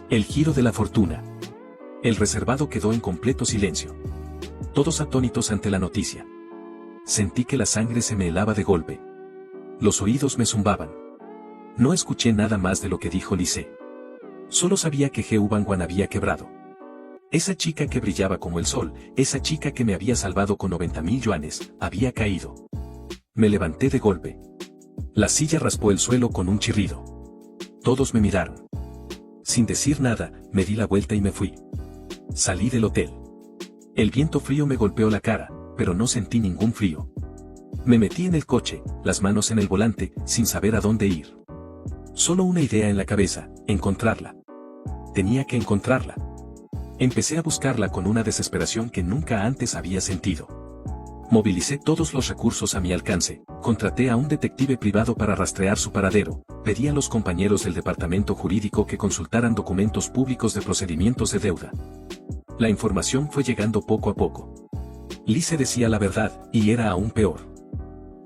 El giro de la fortuna. El reservado quedó en completo silencio. Todos atónitos ante la noticia. Sentí que la sangre se me helaba de golpe. Los oídos me zumbaban. No escuché nada más de lo que dijo Lise. Solo sabía que Geu Bangwan había quebrado. Esa chica que brillaba como el sol, esa chica que me había salvado con 90.000 yuanes, había caído. Me levanté de golpe. La silla raspó el suelo con un chirrido. Todos me miraron. Sin decir nada, me di la vuelta y me fui. Salí del hotel. El viento frío me golpeó la cara, pero no sentí ningún frío. Me metí en el coche, las manos en el volante, sin saber a dónde ir. Solo una idea en la cabeza, encontrarla. Tenía que encontrarla. Empecé a buscarla con una desesperación que nunca antes había sentido. Movilicé todos los recursos a mi alcance, contraté a un detective privado para rastrear su paradero, pedí a los compañeros del departamento jurídico que consultaran documentos públicos de procedimientos de deuda. La información fue llegando poco a poco. Lise decía la verdad, y era aún peor.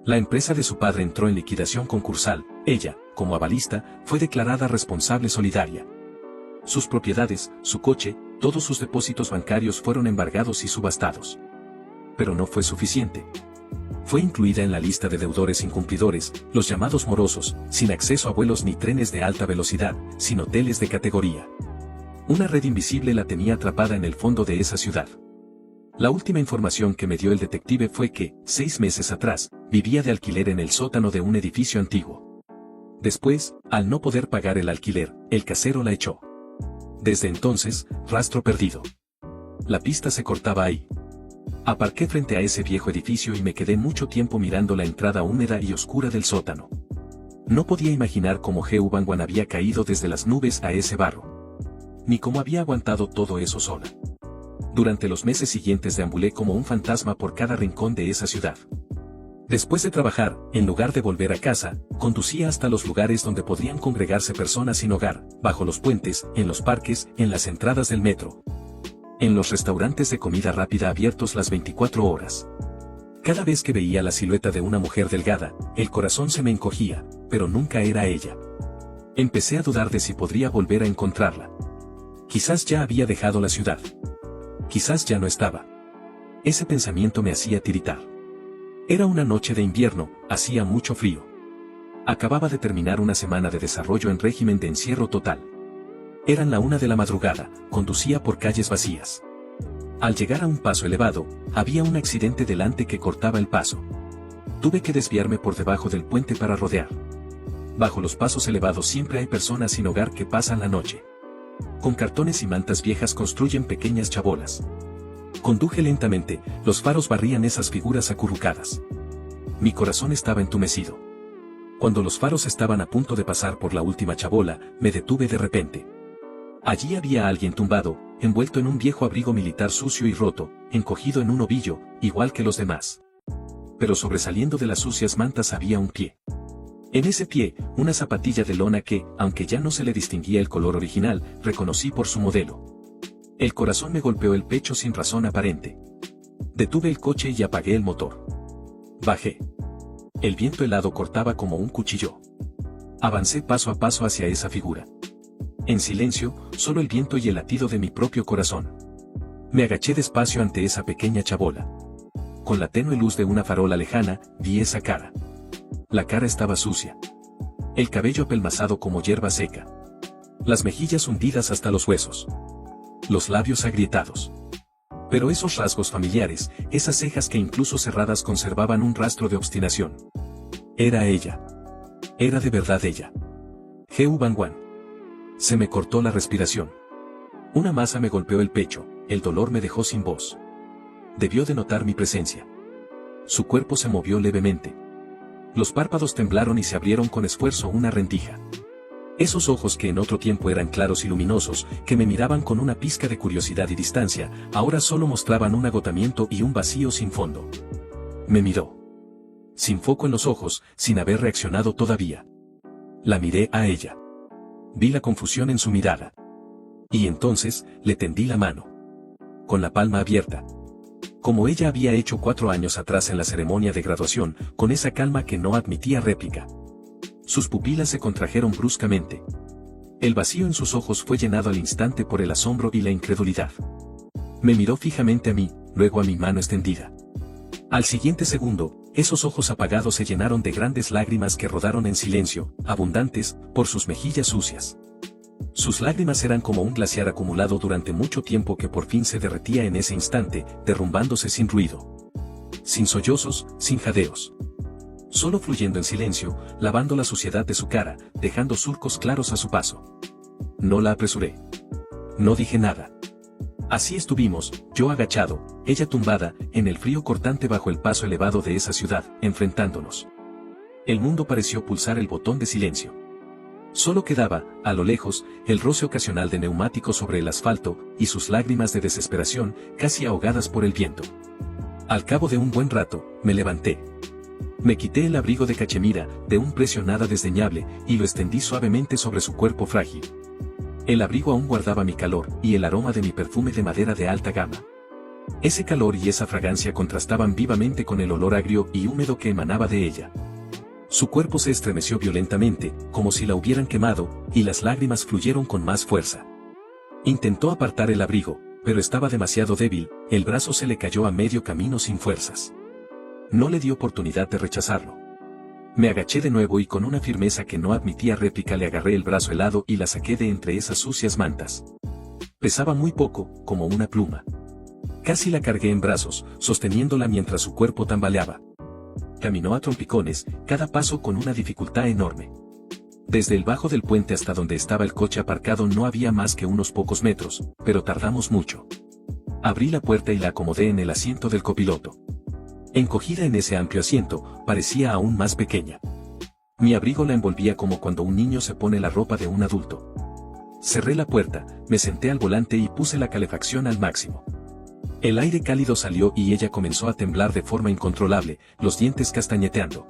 La empresa de su padre entró en liquidación concursal, ella, como avalista, fue declarada responsable solidaria. Sus propiedades, su coche, todos sus depósitos bancarios fueron embargados y subastados. Pero no fue suficiente. Fue incluida en la lista de deudores incumplidores, los llamados morosos, sin acceso a vuelos ni trenes de alta velocidad, sin hoteles de categoría. Una red invisible la tenía atrapada en el fondo de esa ciudad. La última información que me dio el detective fue que, 6 meses atrás, vivía de alquiler en el sótano de un edificio antiguo. Después, al no poder pagar el alquiler, el casero la echó. Desde entonces, rastro perdido. La pista se cortaba ahí. Aparqué frente a ese viejo edificio y me quedé mucho tiempo mirando la entrada húmeda y oscura del sótano. No podía imaginar cómo Heu Bangwan había caído desde las nubes a ese barro. Ni cómo había aguantado todo eso sola. Durante los meses siguientes deambulé como un fantasma por cada rincón de esa ciudad. Después de trabajar, en lugar de volver a casa, conducía hasta los lugares donde podrían congregarse personas sin hogar, bajo los puentes, en los parques, en las entradas del metro. En los restaurantes de comida rápida abiertos las 24 horas. Cada vez que veía la silueta de una mujer delgada, el corazón se me encogía, pero nunca era ella. Empecé a dudar de si podría volver a encontrarla. Quizás ya había dejado la ciudad. Quizás ya no estaba. Ese pensamiento me hacía tiritar. Era una noche de invierno, hacía mucho frío. Acababa de terminar una semana de desarrollo en régimen de encierro total. Eran la 1 de la madrugada, conducía por calles vacías. Al llegar a un paso elevado, había un accidente delante que cortaba el paso. Tuve que desviarme por debajo del puente para rodear. Bajo los pasos elevados siempre hay personas sin hogar que pasan la noche. Con cartones y mantas viejas construyen pequeñas chabolas. Conduje lentamente, los faros barrían esas figuras acurrucadas. Mi corazón estaba entumecido. Cuando los faros estaban a punto de pasar por la última chabola, me detuve de repente. Allí había alguien tumbado, envuelto en un viejo abrigo militar sucio y roto, encogido en un ovillo, igual que los demás. Pero sobresaliendo de las sucias mantas había un pie. En ese pie, una zapatilla de lona que, aunque ya no se le distinguía el color original, reconocí por su modelo. El corazón me golpeó el pecho sin razón aparente. Detuve el coche y apagué el motor. Bajé. El viento helado cortaba como un cuchillo. Avancé paso a paso hacia esa figura. En silencio, solo el viento y el latido de mi propio corazón. Me agaché despacio ante esa pequeña chabola. Con la tenue luz de una farola lejana, vi esa cara. La cara estaba sucia. El cabello apelmazado como hierba seca. Las mejillas hundidas hasta los huesos. Los labios agrietados. Pero esos rasgos familiares, esas cejas que incluso cerradas conservaban un rastro de obstinación. Era ella. Era de verdad ella. Heu Bangwan. Se me cortó la respiración. Una masa me golpeó el pecho, el dolor me dejó sin voz. Debió de notar mi presencia. Su cuerpo se movió levemente. Los párpados temblaron y se abrieron con esfuerzo una rendija. Esos ojos que en otro tiempo eran claros y luminosos, que me miraban con una pizca de curiosidad y distancia, ahora solo mostraban un agotamiento y un vacío sin fondo. Me miró. Sin foco en los ojos, sin haber reaccionado todavía. La miré a ella. Vi la confusión en su mirada. Y entonces, le tendí la mano. Con la palma abierta. Como ella había hecho 4 años atrás en la ceremonia de graduación, con esa calma que no admitía réplica. Sus pupilas se contrajeron bruscamente. El vacío en sus ojos fue llenado al instante por el asombro y la incredulidad. Me miró fijamente a mí, luego a mi mano extendida. Al siguiente segundo, esos ojos apagados se llenaron de grandes lágrimas que rodaron en silencio, abundantes, por sus mejillas sucias. Sus lágrimas eran como un glaciar acumulado durante mucho tiempo que por fin se derretía en ese instante, derrumbándose sin ruido. Sin sollozos, sin jadeos. Solo fluyendo en silencio, lavando la suciedad de su cara, dejando surcos claros a su paso. No la apresuré. No dije nada. Así estuvimos, yo agachado, ella tumbada, en el frío cortante bajo el paso elevado de esa ciudad, enfrentándonos. El mundo pareció pulsar el botón de silencio. Solo quedaba, a lo lejos, el roce ocasional de neumáticos sobre el asfalto, y sus lágrimas de desesperación, casi ahogadas por el viento. Al cabo de un buen rato, me levanté. Me quité el abrigo de cachemira, de un precio nada desdeñable, y lo extendí suavemente sobre su cuerpo frágil. El abrigo aún guardaba mi calor, y el aroma de mi perfume de madera de alta gama. Ese calor y esa fragancia contrastaban vivamente con el olor agrio y húmedo que emanaba de ella. Su cuerpo se estremeció violentamente, como si la hubieran quemado, y las lágrimas fluyeron con más fuerza. Intentó apartar el abrigo, pero estaba demasiado débil, el brazo se le cayó a medio camino sin fuerzas. No le di oportunidad de rechazarlo. Me agaché de nuevo y con una firmeza que no admitía réplica le agarré el brazo helado y la saqué de entre esas sucias mantas. Pesaba muy poco, como una pluma. Casi la cargué en brazos, sosteniéndola mientras su cuerpo tambaleaba. Caminó a trompicones, cada paso con una dificultad enorme. Desde el bajo del puente hasta donde estaba el coche aparcado no había más que unos pocos metros, pero tardamos mucho. Abrí la puerta y la acomodé en el asiento del copiloto. Encogida en ese amplio asiento, parecía aún más pequeña. Mi abrigo la envolvía como cuando un niño se pone la ropa de un adulto. Cerré la puerta, me senté al volante y puse la calefacción al máximo. El aire cálido salió y ella comenzó a temblar de forma incontrolable, los dientes castañeteando.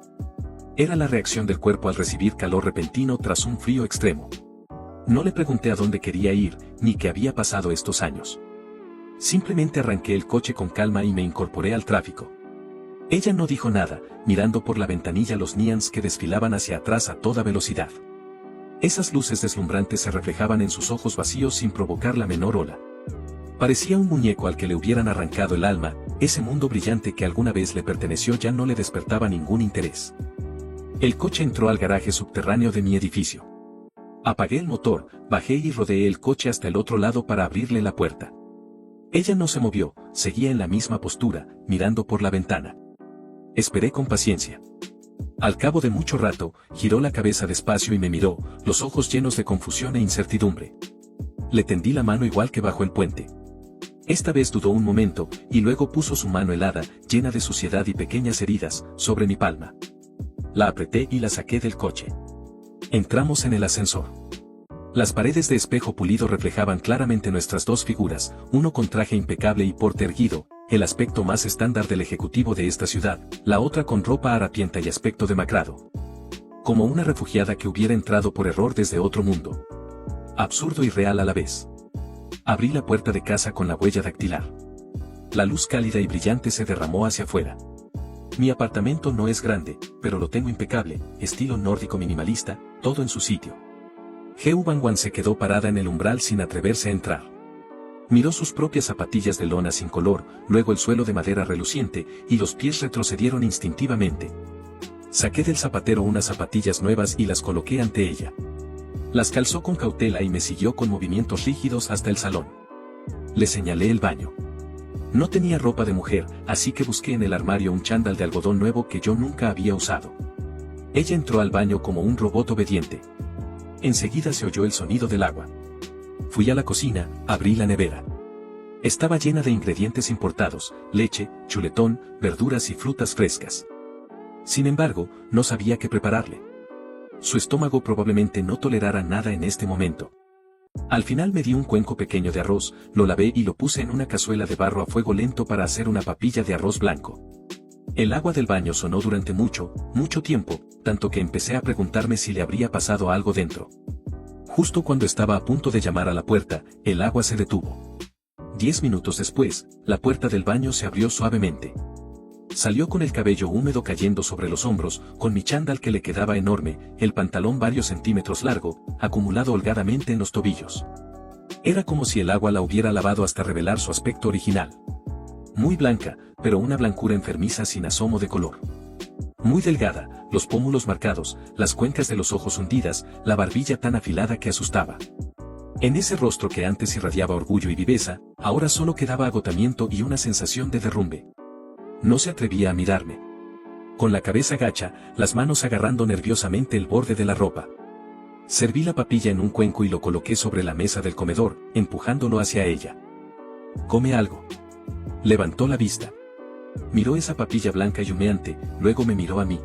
Era la reacción del cuerpo al recibir calor repentino tras un frío extremo. No le pregunté a dónde quería ir, ni qué había pasado estos años. Simplemente arranqué el coche con calma y me incorporé al tráfico. Ella no dijo nada, mirando por la ventanilla los neons que desfilaban hacia atrás a toda velocidad. Esas luces deslumbrantes se reflejaban en sus ojos vacíos sin provocar la menor ola. Parecía un muñeco al que le hubieran arrancado el alma, ese mundo brillante que alguna vez le perteneció ya no le despertaba ningún interés. El coche entró al garaje subterráneo de mi edificio. Apagué el motor, bajé y rodeé el coche hasta el otro lado para abrirle la puerta. Ella no se movió, seguía en la misma postura, mirando por la ventana. Esperé con paciencia. Al cabo de mucho rato, giró la cabeza despacio y me miró, los ojos llenos de confusión e incertidumbre. Le tendí la mano igual que bajo el puente. Esta vez dudó un momento, y luego puso su mano helada, llena de suciedad y pequeñas heridas, sobre mi palma. La apreté y la saqué del coche. Entramos en el ascensor. Las paredes de espejo pulido reflejaban claramente nuestras dos figuras, uno con traje impecable y porte erguido, el aspecto más estándar del ejecutivo de esta ciudad, la otra con ropa harapienta y aspecto demacrado. Como una refugiada que hubiera entrado por error desde otro mundo. Absurdo y real a la vez. Abrí la puerta de casa con la huella dactilar. La luz cálida y brillante se derramó hacia afuera. Mi apartamento no es grande, pero lo tengo impecable, estilo nórdico minimalista, todo en su sitio. Heu Bangwan se quedó parada en el umbral sin atreverse a entrar. Miró sus propias zapatillas de lona sin color, luego el suelo de madera reluciente, y los pies retrocedieron instintivamente. Saqué del zapatero unas zapatillas nuevas y las coloqué ante ella. Las calzó con cautela y me siguió con movimientos rígidos hasta el salón. Le señalé el baño. No tenía ropa de mujer, así que busqué en el armario un chándal de algodón nuevo que yo nunca había usado. Ella entró al baño como un robot obediente. Enseguida se oyó el sonido del agua. Fui a la cocina, abrí la nevera. Estaba llena de ingredientes importados, leche, chuletón, verduras y frutas frescas. Sin embargo, no sabía qué prepararle. Su estómago probablemente no tolerara nada en este momento. Al final me di un cuenco pequeño de arroz, lo lavé y lo puse en una cazuela de barro a fuego lento para hacer una papilla de arroz blanco. El agua del baño sonó durante mucho tiempo, tanto que empecé a preguntarme si le habría pasado algo dentro. Justo cuando estaba a punto de llamar a la puerta, el agua se detuvo. 10 minutos después, la puerta del baño se abrió suavemente. Salió con el cabello húmedo cayendo sobre los hombros, con mi chándal que le quedaba enorme, el pantalón varios centímetros largo, acumulado holgadamente en los tobillos. Era como si el agua la hubiera lavado hasta revelar su aspecto original. Muy blanca, pero una blancura enfermiza sin asomo de color. Muy delgada, los pómulos marcados, las cuencas de los ojos hundidas, la barbilla tan afilada que asustaba. En ese rostro que antes irradiaba orgullo y viveza, ahora solo quedaba agotamiento y una sensación de derrumbe. No se atrevía a mirarme. Con la cabeza gacha, las manos agarrando nerviosamente el borde de la ropa. Serví la papilla en un cuenco y lo coloqué sobre la mesa del comedor, empujándolo hacia ella. «Come algo». Levantó la vista. Miró esa papilla blanca y humeante, luego me miró a mí.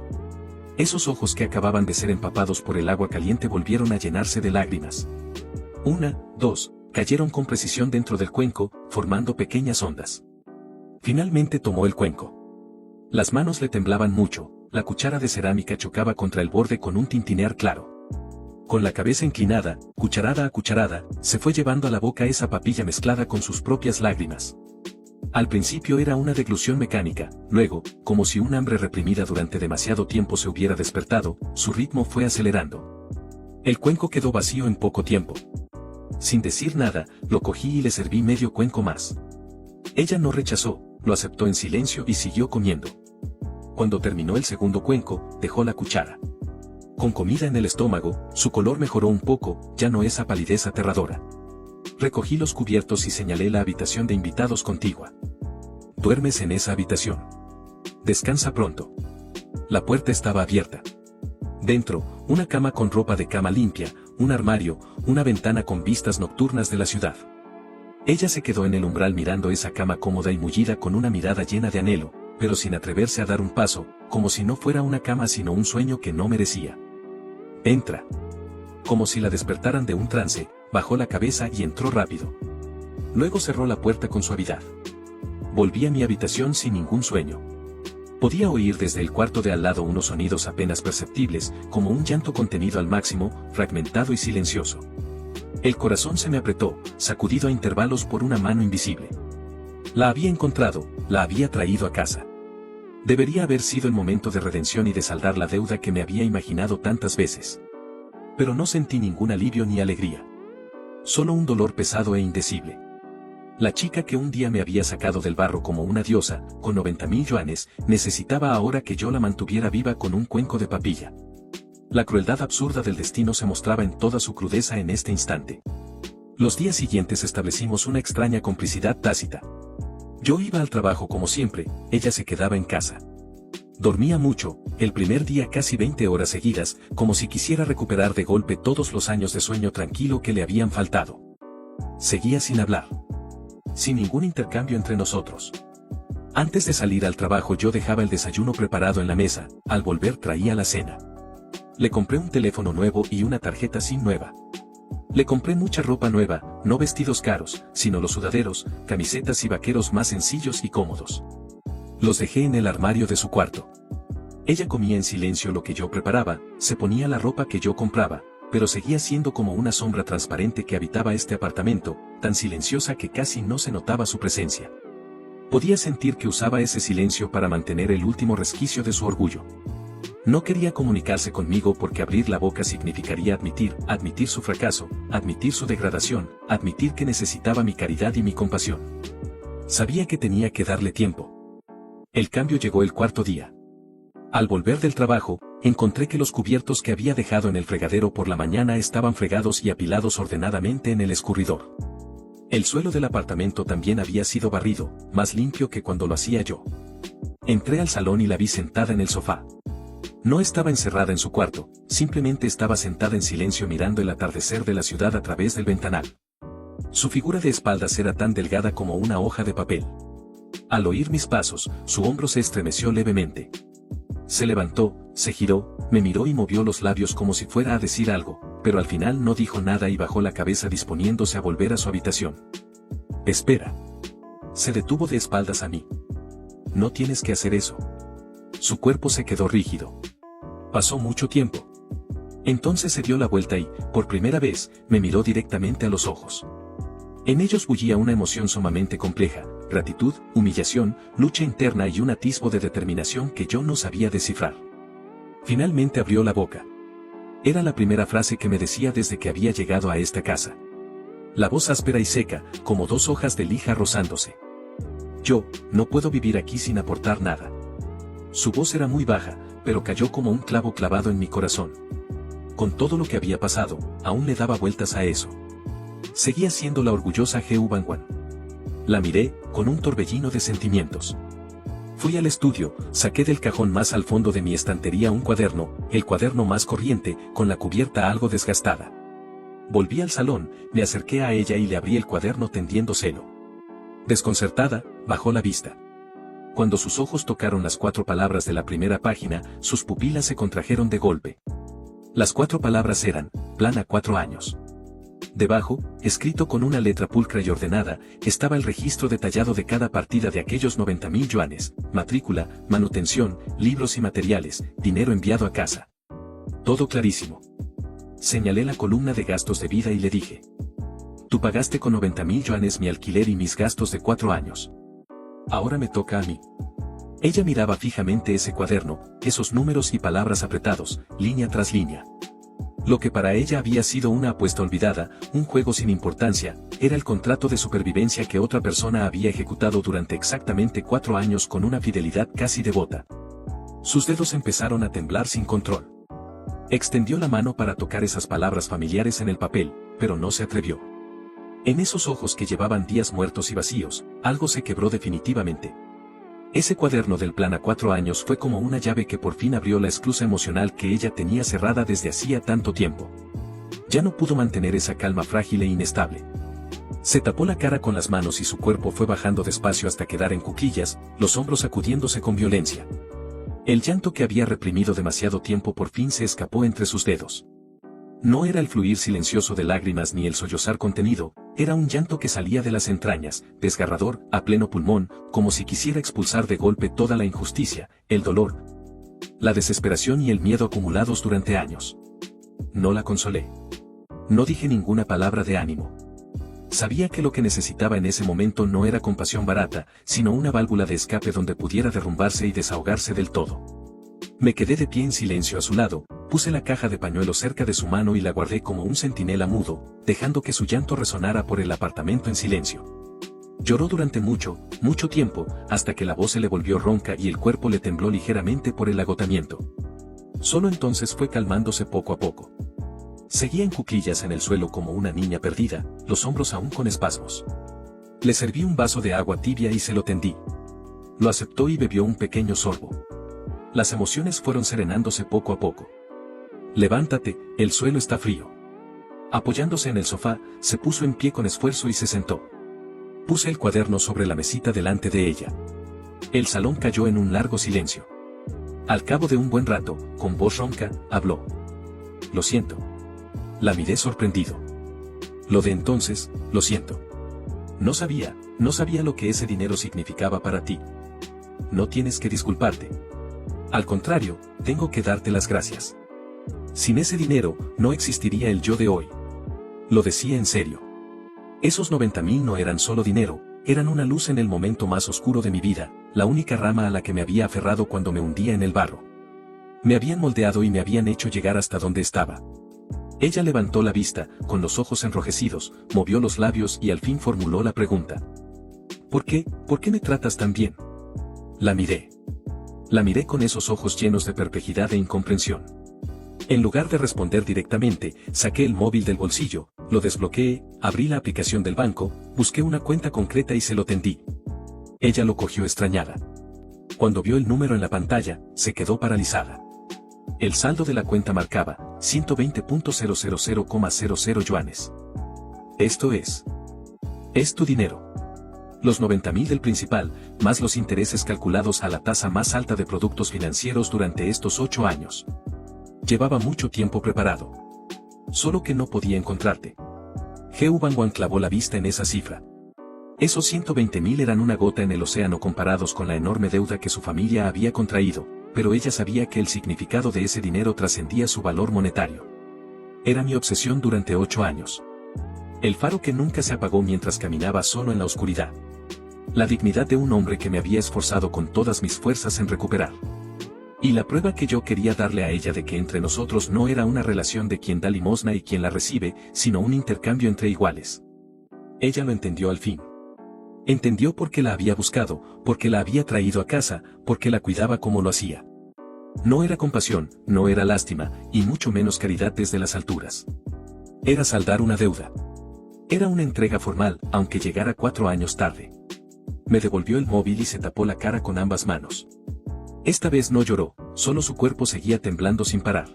Esos ojos que acababan de ser empapados por el agua caliente volvieron a llenarse de lágrimas. Una, dos, cayeron con precisión dentro del cuenco, formando pequeñas ondas. Finalmente tomó el cuenco. Las manos le temblaban mucho, la cuchara de cerámica chocaba contra el borde con un tintinear claro. Con la cabeza inclinada, cucharada a cucharada, se fue llevando a la boca esa papilla mezclada con sus propias lágrimas. Al principio era una deglución mecánica, luego, como si un hambre reprimida durante demasiado tiempo se hubiera despertado, su ritmo fue acelerando. El cuenco quedó vacío en poco tiempo. Sin decir nada, lo cogí y le serví medio cuenco más. Ella no rechazó, lo aceptó en silencio y siguió comiendo. Cuando terminó el segundo cuenco, dejó la cuchara. Con comida en el estómago, su color mejoró un poco, ya no esa palidez aterradora. Recogí los cubiertos y señalé la habitación de invitados contigua. duermes en esa habitación. Descansa pronto. La puerta estaba abierta. Dentro, una cama con ropa de cama limpia, un armario, una ventana con vistas nocturnas de la ciudad. Ella se quedó en el umbral mirando esa cama cómoda y mullida con una mirada llena de anhelo, pero sin atreverse a dar un paso, como si no fuera una cama sino un sueño que no merecía. Entra. Como si la despertaran de un trance, bajó la cabeza y entró rápido. Luego cerró la puerta con suavidad. Volví a mi habitación sin ningún sueño. Podía oír desde el cuarto de al lado unos sonidos apenas perceptibles, como un llanto contenido al máximo, fragmentado y silencioso. El corazón se me apretó, sacudido a intervalos por una mano invisible. La había encontrado, la había traído a casa. Debería haber sido el momento de redención y de saldar la deuda que me había imaginado tantas veces. Pero no sentí ningún alivio ni alegría. Solo un dolor pesado e indecible. La chica que un día me había sacado del barro como una diosa, con 90.000 yuanes, necesitaba ahora que yo la mantuviera viva con un cuenco de papilla. La crueldad absurda del destino se mostraba en toda su crudeza en este instante. Los días siguientes establecimos una extraña complicidad tácita. Yo iba al trabajo como siempre, ella se quedaba en casa. Dormía mucho, el primer día casi 20 horas seguidas, como si quisiera recuperar de golpe todos los años de sueño tranquilo que le habían faltado. Seguía sin hablar. Sin ningún intercambio entre nosotros. Antes de salir al trabajo yo dejaba el desayuno preparado en la mesa, al volver traía la cena. Le compré un teléfono nuevo y una tarjeta SIM nueva. Le compré mucha ropa nueva, no vestidos caros, sino los sudaderos, camisetas y vaqueros más sencillos y cómodos. Los dejé en el armario de su cuarto. Ella comía en silencio lo que yo preparaba, se ponía la ropa que yo compraba, pero seguía siendo como una sombra transparente que habitaba este apartamento, tan silenciosa que casi no se notaba su presencia. Podía sentir que usaba ese silencio para mantener el último resquicio de su orgullo. No quería comunicarse conmigo porque abrir la boca significaría admitir su fracaso, admitir su degradación, admitir que necesitaba mi caridad y mi compasión. Sabía que tenía que darle tiempo. El cambio llegó el cuarto día. Al volver del trabajo, encontré que los cubiertos que había dejado en el fregadero por la mañana estaban fregados y apilados ordenadamente en el escurridor. El suelo del apartamento también había sido barrido, más limpio que cuando lo hacía yo. Entré al salón y la vi sentada en el sofá. No estaba encerrada en su cuarto, simplemente estaba sentada en silencio mirando el atardecer de la ciudad a través del ventanal. Su figura de espaldas era tan delgada como una hoja de papel. Al oír mis pasos, su hombro se estremeció levemente. Se levantó, se giró, me miró y movió los labios como si fuera a decir algo, pero al final no dijo nada y bajó la cabeza disponiéndose a volver a su habitación. Espera. Se detuvo de espaldas a mí. No tienes que hacer eso. Su cuerpo se quedó rígido. Pasó mucho tiempo. Entonces se dio la vuelta y, por primera vez, me miró directamente a los ojos. En ellos bullía una emoción sumamente compleja, gratitud, humillación, lucha interna y un atisbo de determinación que yo no sabía descifrar. Finalmente abrió la boca. Era la primera frase que me decía desde que había llegado a esta casa. La voz áspera y seca, como dos hojas de lija rozándose. Yo, no puedo vivir aquí sin aportar nada. Su voz era muy baja, pero cayó como un clavo clavado en mi corazón. Con todo lo que había pasado, aún le daba vueltas a eso. Seguía siendo la orgullosa Geu Bangwan. La miré, con un torbellino de sentimientos. Fui al estudio, saqué del cajón más al fondo de mi estantería un cuaderno, el cuaderno más corriente, con la cubierta algo desgastada. Volví al salón, me acerqué a ella y le abrí el cuaderno tendiéndoselo. Desconcertada, bajó la vista. Cuando sus ojos tocaron las 4 palabras de la primera página, sus pupilas se contrajeron de golpe. Las 4 palabras eran, plan a 4 años. Debajo, escrito con una letra pulcra y ordenada, estaba el registro detallado de cada partida de aquellos 90.000 yuanes, matrícula, manutención, libros y materiales, dinero enviado a casa. Todo clarísimo. Señalé la columna de gastos de vida y le dije. Tú pagaste con 90.000 yuanes mi alquiler y mis gastos de 4 años. Ahora me toca a mí. Ella miraba fijamente ese cuaderno, esos números y palabras apretados, línea tras línea. Lo que para ella había sido una apuesta olvidada, un juego sin importancia, era el contrato de supervivencia que otra persona había ejecutado durante exactamente 4 años con una fidelidad casi devota. Sus dedos empezaron a temblar sin control. Extendió la mano para tocar esas palabras familiares en el papel, pero no se atrevió. En esos ojos que llevaban días muertos y vacíos, algo se quebró definitivamente. Ese cuaderno del plan a 4 años fue como una llave que por fin abrió la esclusa emocional que ella tenía cerrada desde hacía tanto tiempo. Ya no pudo mantener esa calma frágil e inestable. Se tapó la cara con las manos y su cuerpo fue bajando despacio hasta quedar en cuclillas, los hombros sacudiéndose con violencia. El llanto que había reprimido demasiado tiempo por fin se escapó entre sus dedos. No era el fluir silencioso de lágrimas ni el sollozar contenido, era un llanto que salía de las entrañas, desgarrador, a pleno pulmón, como si quisiera expulsar de golpe toda la injusticia, el dolor, la desesperación y el miedo acumulados durante años. No la consolé. No dije ninguna palabra de ánimo. Sabía que lo que necesitaba en ese momento no era compasión barata, sino una válvula de escape donde pudiera derrumbarse y desahogarse del todo. Me quedé de pie en silencio a su lado, puse la caja de pañuelos cerca de su mano y la guardé como un centinela mudo, dejando que su llanto resonara por el apartamento en silencio. Lloró durante mucho tiempo, hasta que la voz se le volvió ronca y el cuerpo le tembló ligeramente por el agotamiento. Solo entonces fue calmándose poco a poco. Seguía en cuclillas en el suelo como una niña perdida, los hombros aún con espasmos. Le serví un vaso de agua tibia y se lo tendí. Lo aceptó y bebió un pequeño sorbo. Las emociones fueron serenándose poco a poco. Levántate, el suelo está frío. Apoyándose en el sofá, se puso en pie con esfuerzo y se sentó. Puse el cuaderno sobre la mesita delante de ella. El salón cayó en un largo silencio. Al cabo de un buen rato, con voz ronca, habló. Lo siento. La miré sorprendido. Lo de entonces, lo siento. No sabía lo que ese dinero significaba para ti. No tienes que disculparte. Al contrario, tengo que darte las gracias. Sin ese dinero, no existiría el yo de hoy. Lo decía en serio. Esos 90.000 no eran solo dinero, eran una luz en el momento más oscuro de mi vida, la única rama a la que me había aferrado cuando me hundía en el barro. Me habían moldeado y me habían hecho llegar hasta donde estaba. Ella levantó la vista, con los ojos enrojecidos, movió los labios y al fin formuló la pregunta. ¿Por qué me tratas tan bien? La miré. La miré con esos ojos llenos de perplejidad e incomprensión. En lugar de responder directamente, saqué el móvil del bolsillo, lo desbloqueé, abrí la aplicación del banco, busqué una cuenta concreta y se lo tendí. Ella lo cogió extrañada. Cuando vio el número en la pantalla, se quedó paralizada. El saldo de la cuenta marcaba 120.000,00 yuanes. Esto es tu dinero. Los 90.000 del principal, más los intereses calculados a la tasa más alta de productos financieros durante estos 8 años. Llevaba mucho tiempo preparado. Solo que no podía encontrarte. Heu Bangwan clavó la vista en esa cifra. Esos 120.000 eran una gota en el océano comparados con la enorme deuda que su familia había contraído, pero ella sabía que el significado de ese dinero trascendía su valor monetario. Era mi obsesión durante 8 años. El faro que nunca se apagó mientras caminaba solo en la oscuridad. La dignidad de un hombre que me había esforzado con todas mis fuerzas en recuperar. Y la prueba que yo quería darle a ella de que entre nosotros no era una relación de quien da limosna y quien la recibe, sino un intercambio entre iguales. Ella lo entendió al fin. Entendió por qué la había buscado, por qué la había traído a casa, por qué la cuidaba como lo hacía. No era compasión, no era lástima, y mucho menos caridad desde las alturas. Era saldar una deuda. Era una entrega formal, aunque llegara 4 años tarde. Me devolvió el móvil y se tapó la cara con ambas manos. Esta vez no lloró, solo su cuerpo seguía temblando sin parar.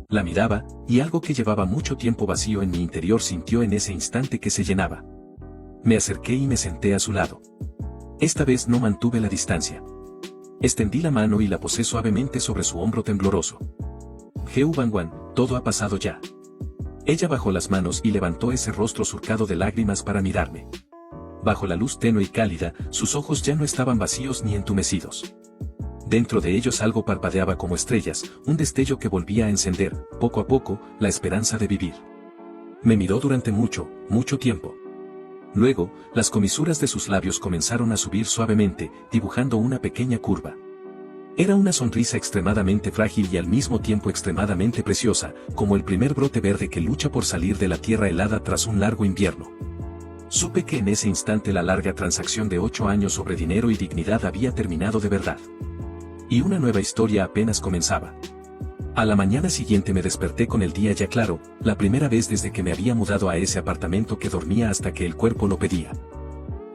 La miraba, y algo que llevaba mucho tiempo vacío en mi interior sintió en ese instante que se llenaba. Me acerqué y me senté a su lado. Esta vez no mantuve la distancia. Extendí la mano y la posé suavemente sobre su hombro tembloroso. Heu Bangwan, todo ha pasado ya. Ella bajó las manos y levantó ese rostro surcado de lágrimas para mirarme. Bajo la luz tenue y cálida, sus ojos ya no estaban vacíos ni entumecidos. Dentro de ellos algo parpadeaba como estrellas, un destello que volvía a encender, poco a poco, la esperanza de vivir. Me miró durante mucho tiempo. Luego, las comisuras de sus labios comenzaron a subir suavemente, dibujando una pequeña curva. Era una sonrisa extremadamente frágil y al mismo tiempo extremadamente preciosa, como el primer brote verde que lucha por salir de la tierra helada tras un largo invierno. Supe que en ese instante la larga transacción de 8 años sobre dinero y dignidad había terminado de verdad. Y una nueva historia apenas comenzaba. A la mañana siguiente me desperté con el día ya claro, la primera vez desde que me había mudado a ese apartamento que dormía hasta que el cuerpo lo pedía.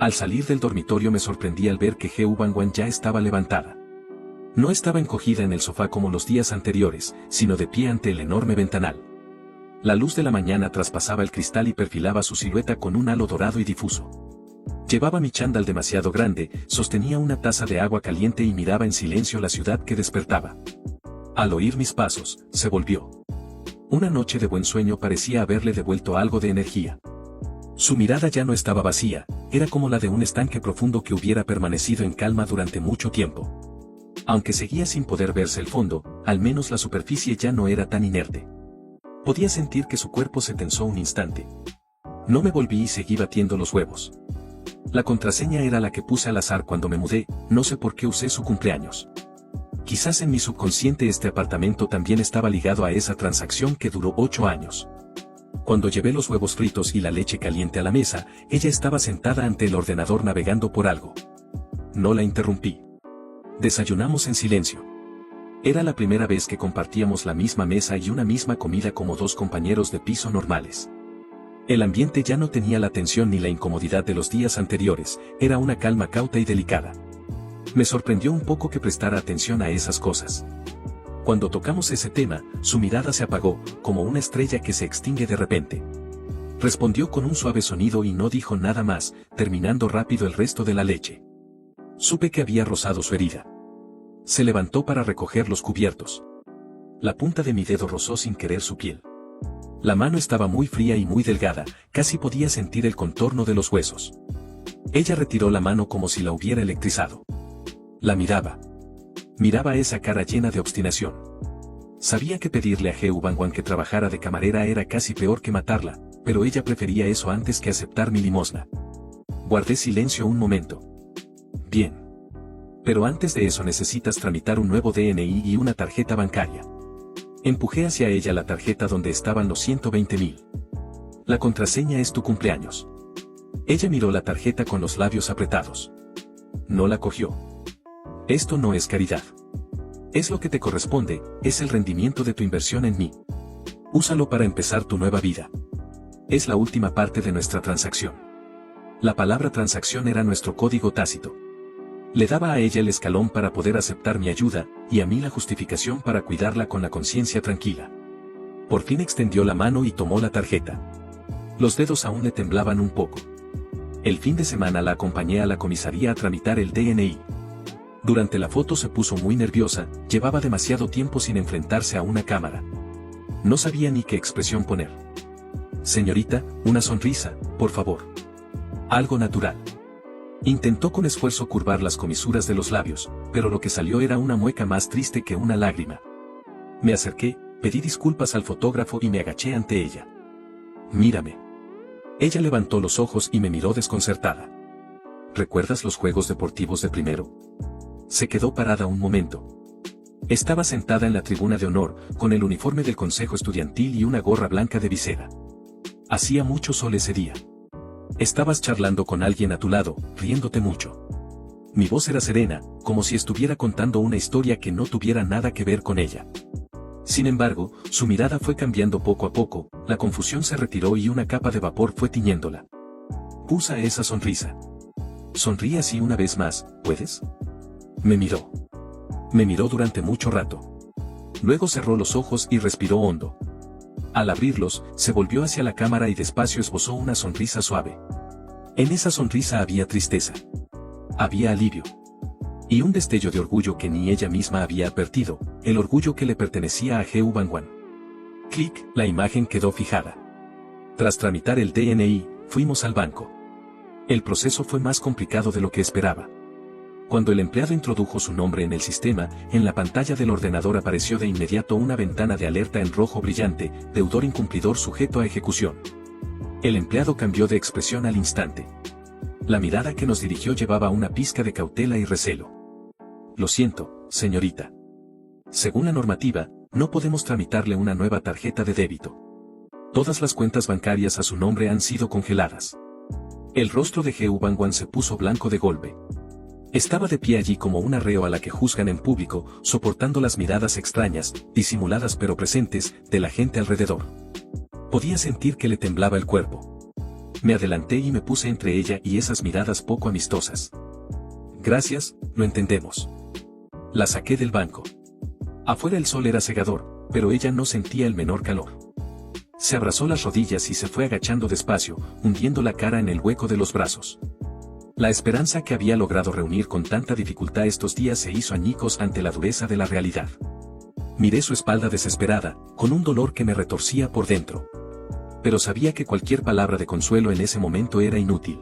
Al salir del dormitorio me sorprendí al ver que He Wangwan ya estaba levantada. No estaba encogida en el sofá como los días anteriores, sino de pie ante el enorme ventanal. La luz de la mañana traspasaba el cristal y perfilaba su silueta con un halo dorado y difuso. Llevaba mi chándal demasiado grande, sostenía una taza de agua caliente y miraba en silencio la ciudad que despertaba. Al oír mis pasos, se volvió. Una noche de buen sueño parecía haberle devuelto algo de energía. Su mirada ya no estaba vacía, era como la de un estanque profundo que hubiera permanecido en calma durante mucho tiempo. Aunque seguía sin poder verse el fondo, al menos la superficie ya no era tan inerte. Podía sentir que su cuerpo se tensó un instante. No me volví y seguí batiendo los huevos. La contraseña era la que puse al azar cuando me mudé, no sé por qué usé su cumpleaños. Quizás en mi subconsciente este apartamento también estaba ligado a esa transacción que duró 8 años. Cuando llevé los huevos fritos y la leche caliente a la mesa, ella estaba sentada ante el ordenador navegando por algo. No la interrumpí. Desayunamos en silencio. Era la primera vez que compartíamos la misma mesa y una misma comida como dos compañeros de piso normales. El ambiente ya no tenía la tensión ni la incomodidad de los días anteriores, era una calma cauta y delicada. Me sorprendió un poco que prestara atención a esas cosas. Cuando tocamos ese tema, su mirada se apagó, como una estrella que se extingue de repente. Respondió con un suave sonido y no dijo nada más, terminando rápido el resto de la leche. Supe que había rozado su herida. Se levantó para recoger los cubiertos. La punta de mi dedo rozó sin querer su piel. La mano estaba muy fría y muy delgada, casi podía sentir el contorno de los huesos. Ella retiró la mano como si la hubiera electrizado. La miraba. Miraba esa cara llena de obstinación. Sabía que pedirle a He Wangwan que trabajara de camarera era casi peor que matarla, pero ella prefería eso antes que aceptar mi limosna. Guardé silencio un momento. Bien. Pero antes de eso necesitas tramitar un nuevo DNI y una tarjeta bancaria. Empujé hacia ella la tarjeta donde estaban los 120.000. La contraseña es tu cumpleaños. Ella miró la tarjeta con los labios apretados. No la cogió. Esto no es caridad. Es lo que te corresponde, es el rendimiento de tu inversión en mí. Úsalo para empezar tu nueva vida. Es la última parte de nuestra transacción. La palabra transacción era nuestro código tácito. Le daba a ella el escalón para poder aceptar mi ayuda, y a mí la justificación para cuidarla con la conciencia tranquila. Por fin extendió la mano y tomó la tarjeta. Los dedos aún le temblaban un poco. El fin de semana la acompañé a la comisaría a tramitar el DNI. Durante la foto se puso muy nerviosa, llevaba demasiado tiempo sin enfrentarse a una cámara. No sabía ni qué expresión poner. Señorita, una sonrisa, por favor. Algo natural. Intentó con esfuerzo curvar las comisuras de los labios, pero lo que salió era una mueca más triste que una lágrima. Me acerqué, pedí disculpas al fotógrafo y me agaché ante ella. Mírame. Ella levantó los ojos y me miró desconcertada. ¿Recuerdas los juegos deportivos de primero? Se quedó parada un momento. Estaba sentada en la tribuna de honor, con el uniforme del consejo estudiantil y una gorra blanca de visera. Hacía mucho sol ese día. Estabas charlando con alguien a tu lado, riéndote mucho. Mi voz era serena, como si estuviera contando una historia que no tuviera nada que ver con ella. Sin embargo, su mirada fue cambiando poco a poco, la confusión se retiró y una capa de vapor fue tiñéndola. Usa esa sonrisa. Sonríe así una vez más, ¿puedes? Me miró. Me miró durante mucho rato. Luego cerró los ojos y respiró hondo. Al abrirlos, se volvió hacia la cámara y despacio esbozó una sonrisa suave. En esa sonrisa había tristeza. Había alivio. Y un destello de orgullo que ni ella misma había advertido, el orgullo que le pertenecía a He Wangwan. Clic, la imagen quedó fijada. Tras tramitar el DNI, fuimos al banco. El proceso fue más complicado de lo que esperaba. Cuando el empleado introdujo su nombre en el sistema, en la pantalla del ordenador apareció de inmediato una ventana de alerta en rojo brillante, deudor incumplidor sujeto a ejecución. El empleado cambió de expresión al instante. La mirada que nos dirigió llevaba una pizca de cautela y recelo. Lo siento, señorita. Según la normativa, no podemos tramitarle una nueva tarjeta de débito. Todas las cuentas bancarias a su nombre han sido congeladas. El rostro de He Wangwan se puso blanco de golpe. Estaba de pie allí como una reo a la que juzgan en público, soportando las miradas extrañas, disimuladas pero presentes, de la gente alrededor. Podía sentir que le temblaba el cuerpo. Me adelanté y me puse entre ella y esas miradas poco amistosas. Gracias, lo entendemos. La saqué del banco. Afuera el sol era cegador, pero ella no sentía el menor calor. Se abrazó las rodillas y se fue agachando despacio, hundiendo la cara en el hueco de los brazos. La esperanza que había logrado reunir con tanta dificultad estos días se hizo añicos ante la dureza de la realidad. Miré su espalda desesperada, con un dolor que me retorcía por dentro. Pero sabía que cualquier palabra de consuelo en ese momento era inútil.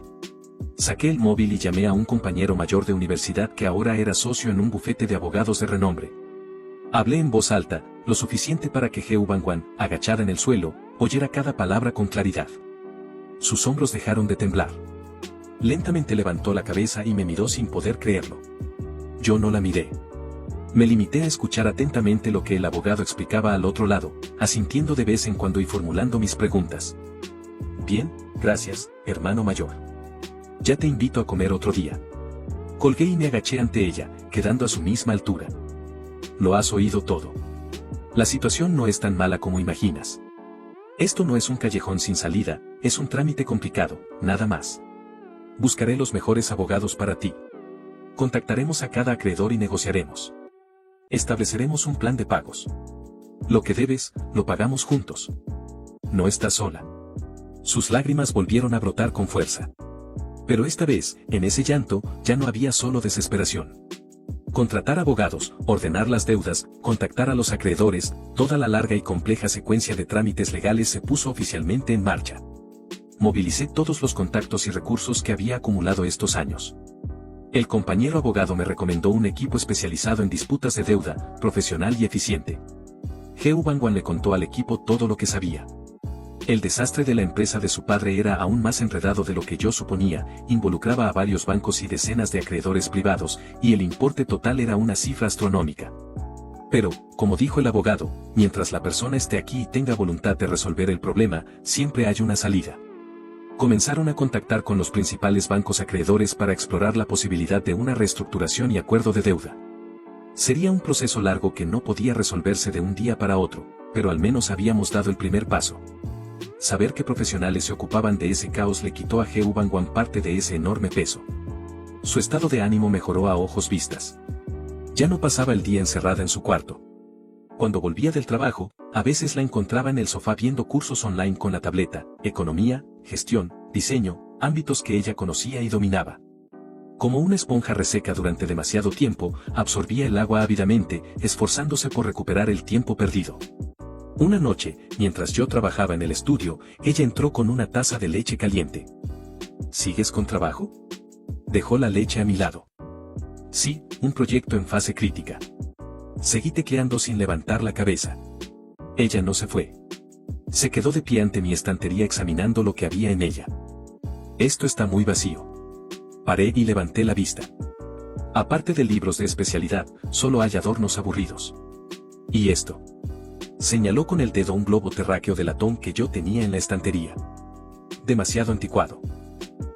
Saqué el móvil y llamé a un compañero mayor de universidad que ahora era socio en un bufete de abogados de renombre. Hablé en voz alta, lo suficiente para que Heo Bangwan, agachada en el suelo, oyera cada palabra con claridad. Sus hombros dejaron de temblar. Lentamente levantó la cabeza y me miró sin poder creerlo. Yo no la miré. Me limité a escuchar atentamente lo que el abogado explicaba al otro lado, asintiendo de vez en cuando y formulando mis preguntas. Bien, gracias, hermano mayor. Ya te invito a comer otro día. Colgué y me agaché ante ella, quedando a su misma altura. Lo has oído todo. La situación no es tan mala como imaginas. Esto no es un callejón sin salida, es un trámite complicado, nada más. Buscaré los mejores abogados para ti. Contactaremos a cada acreedor y negociaremos. Estableceremos un plan de pagos. Lo que debes, lo pagamos juntos. No estás sola. Sus lágrimas volvieron a brotar con fuerza. Pero esta vez, en ese llanto, ya no había solo desesperación. Contratar abogados, ordenar las deudas, contactar a los acreedores, toda la larga y compleja secuencia de trámites legales se puso oficialmente en marcha. Movilicé todos los contactos y recursos que había acumulado estos años. El compañero abogado me recomendó un equipo especializado en disputas de deuda, profesional y eficiente. Heo Bangwan le contó al equipo todo lo que sabía. El desastre de la empresa de su padre era aún más enredado de lo que yo suponía, involucraba a varios bancos y decenas de acreedores privados, y el importe total era una cifra astronómica. Pero, como dijo el abogado, mientras la persona esté aquí y tenga voluntad de resolver el problema, siempre hay una salida. Comenzaron a contactar con los principales bancos acreedores para explorar la posibilidad de una reestructuración y acuerdo de deuda. Sería un proceso largo que no podía resolverse de un día para otro, pero al menos habíamos dado el primer paso. Saber que profesionales se ocupaban de ese caos le quitó a Heo Bangwan parte de ese enorme peso. Su estado de ánimo mejoró a ojos vistas. Ya no pasaba el día encerrada en su cuarto. Cuando volvía del trabajo, a veces la encontraba en el sofá viendo cursos online con la tableta, economía, gestión, diseño, ámbitos que ella conocía y dominaba. Como una esponja reseca durante demasiado tiempo, absorbía el agua ávidamente, esforzándose por recuperar el tiempo perdido. Una noche, mientras yo trabajaba en el estudio, ella entró con una taza de leche caliente. ¿Sigues con trabajo? Dejó la leche a mi lado. Sí, un proyecto en fase crítica. Seguí tecleando sin levantar la cabeza. Ella no se fue. Se quedó de pie ante mi estantería examinando lo que había en ella. Esto está muy vacío. Paré y levanté la vista. Aparte de libros de especialidad, solo hay adornos aburridos. ¿Y esto? Señaló con el dedo un globo terráqueo de latón que yo tenía en la estantería. Demasiado anticuado.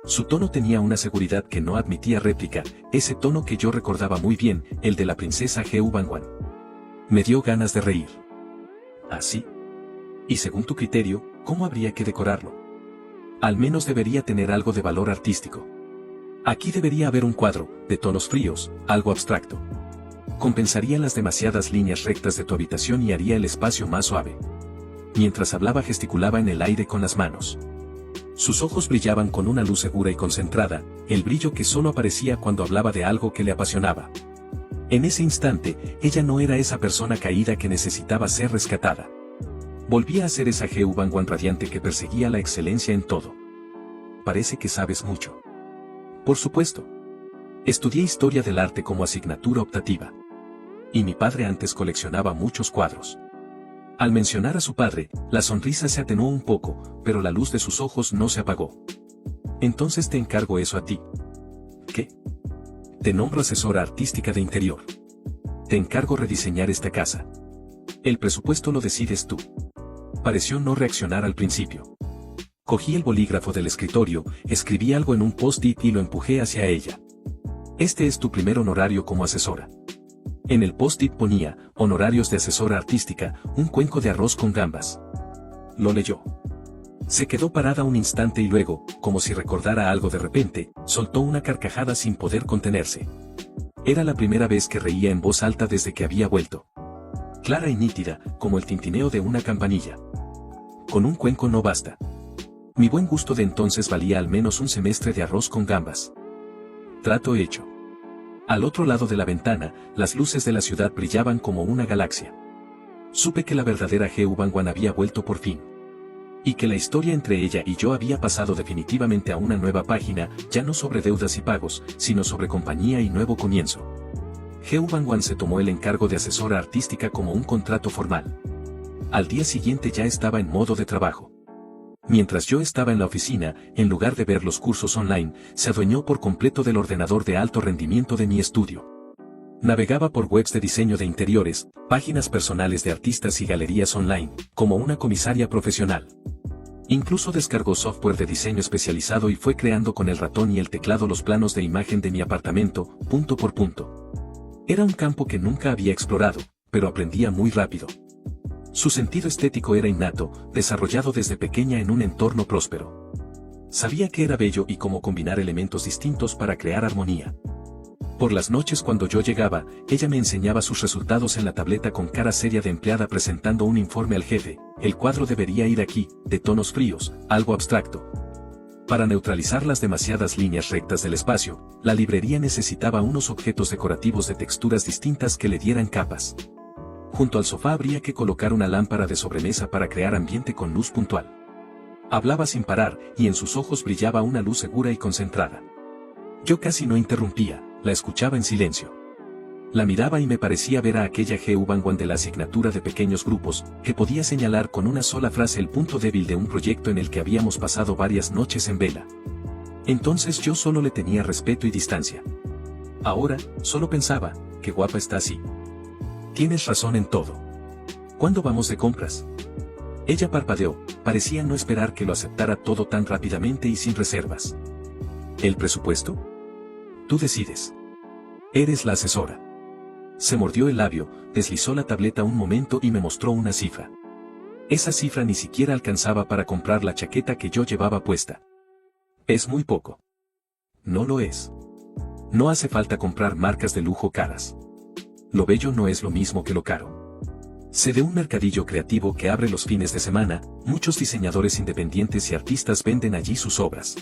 Su tono tenía una seguridad que no admitía réplica, ese tono que yo recordaba muy bien, el de la princesa Heo Bangwan. Me dio ganas de reír. ¿Así? Y según tu criterio, ¿cómo habría que decorarlo? Al menos debería tener algo de valor artístico. Aquí debería haber un cuadro, de tonos fríos, algo abstracto. Compensaría las demasiadas líneas rectas de tu habitación y haría el espacio más suave. Mientras hablaba gesticulaba en el aire con las manos. Sus ojos brillaban con una luz segura y concentrada, el brillo que solo aparecía cuando hablaba de algo que le apasionaba. En ese instante, ella no era esa persona caída que necesitaba ser rescatada. Volvía a ser esa Heo Bangwan radiante que perseguía la excelencia en todo. Parece que sabes mucho. Por supuesto. Estudié historia del arte como asignatura optativa. Y mi padre antes coleccionaba muchos cuadros. Al mencionar a su padre, la sonrisa se atenuó un poco, pero la luz de sus ojos no se apagó. Entonces te encargo eso a ti. ¿Qué? Te nombro asesora artística de interior. Te encargo rediseñar esta casa. El presupuesto lo decides tú. Pareció no reaccionar al principio. Cogí el bolígrafo del escritorio, escribí algo en un post-it y lo empujé hacia ella. Este es tu primer honorario como asesora. En el post-it ponía, honorarios de asesora artística, un cuenco de arroz con gambas. Lo leyó. Se quedó parada un instante y luego, como si recordara algo de repente, soltó una carcajada sin poder contenerse. Era la primera vez que reía en voz alta desde que había vuelto. Clara y nítida, como el tintineo de una campanilla. Con un cuenco no basta. Mi buen gusto de entonces valía al menos un semestre de arroz con gambas. Trato hecho. Al otro lado de la ventana, las luces de la ciudad brillaban como una galaxia. Supe que la verdadera Geu Bangwan había vuelto por fin. Y que la historia entre ella y yo había pasado definitivamente a una nueva página, ya no sobre deudas y pagos, sino sobre compañía y nuevo comienzo. Geu Bangwan se tomó el encargo de asesora artística como un contrato formal. Al día siguiente ya estaba en modo de trabajo. Mientras yo estaba en la oficina, en lugar de ver los cursos online, se adueñó por completo del ordenador de alto rendimiento de mi estudio. Navegaba por webs de diseño de interiores, páginas personales de artistas y galerías online, como una comisaria profesional. Incluso descargó software de diseño especializado y fue creando con el ratón y el teclado los planos de imagen de mi apartamento, punto por punto. Era un campo que nunca había explorado, pero aprendía muy rápido. Su sentido estético era innato, desarrollado desde pequeña en un entorno próspero. Sabía que era bello y cómo combinar elementos distintos para crear armonía. Por las noches cuando yo llegaba, ella me enseñaba sus resultados en la tableta con cara seria de empleada presentando un informe al jefe. El cuadro debería ir aquí, de tonos fríos, algo abstracto. Para neutralizar las demasiadas líneas rectas del espacio, la librería necesitaba unos objetos decorativos de texturas distintas que le dieran capas. Junto al sofá habría que colocar una lámpara de sobremesa para crear ambiente con luz puntual. Hablaba sin parar, y en sus ojos brillaba una luz segura y concentrada. Yo casi no interrumpía, la escuchaba en silencio. La miraba y me parecía ver a aquella Geu Bangwan de la asignatura de pequeños grupos, que podía señalar con una sola frase el punto débil de un proyecto en el que habíamos pasado varias noches en vela. Entonces yo solo le tenía respeto y distancia. Ahora, solo pensaba, qué guapa está así. Tienes razón en todo. ¿Cuándo vamos de compras? Ella parpadeó, parecía no esperar que lo aceptara todo tan rápidamente y sin reservas. ¿El presupuesto? Tú decides. Eres la asesora. Se mordió el labio, deslizó la tableta un momento y me mostró una cifra. Esa cifra ni siquiera alcanzaba para comprar la chaqueta que yo llevaba puesta. Es muy poco. No lo es. No hace falta comprar marcas de lujo caras. Lo bello no es lo mismo que lo caro. Sé de un mercadillo creativo que abre los fines de semana, muchos diseñadores independientes y artistas venden allí sus obras.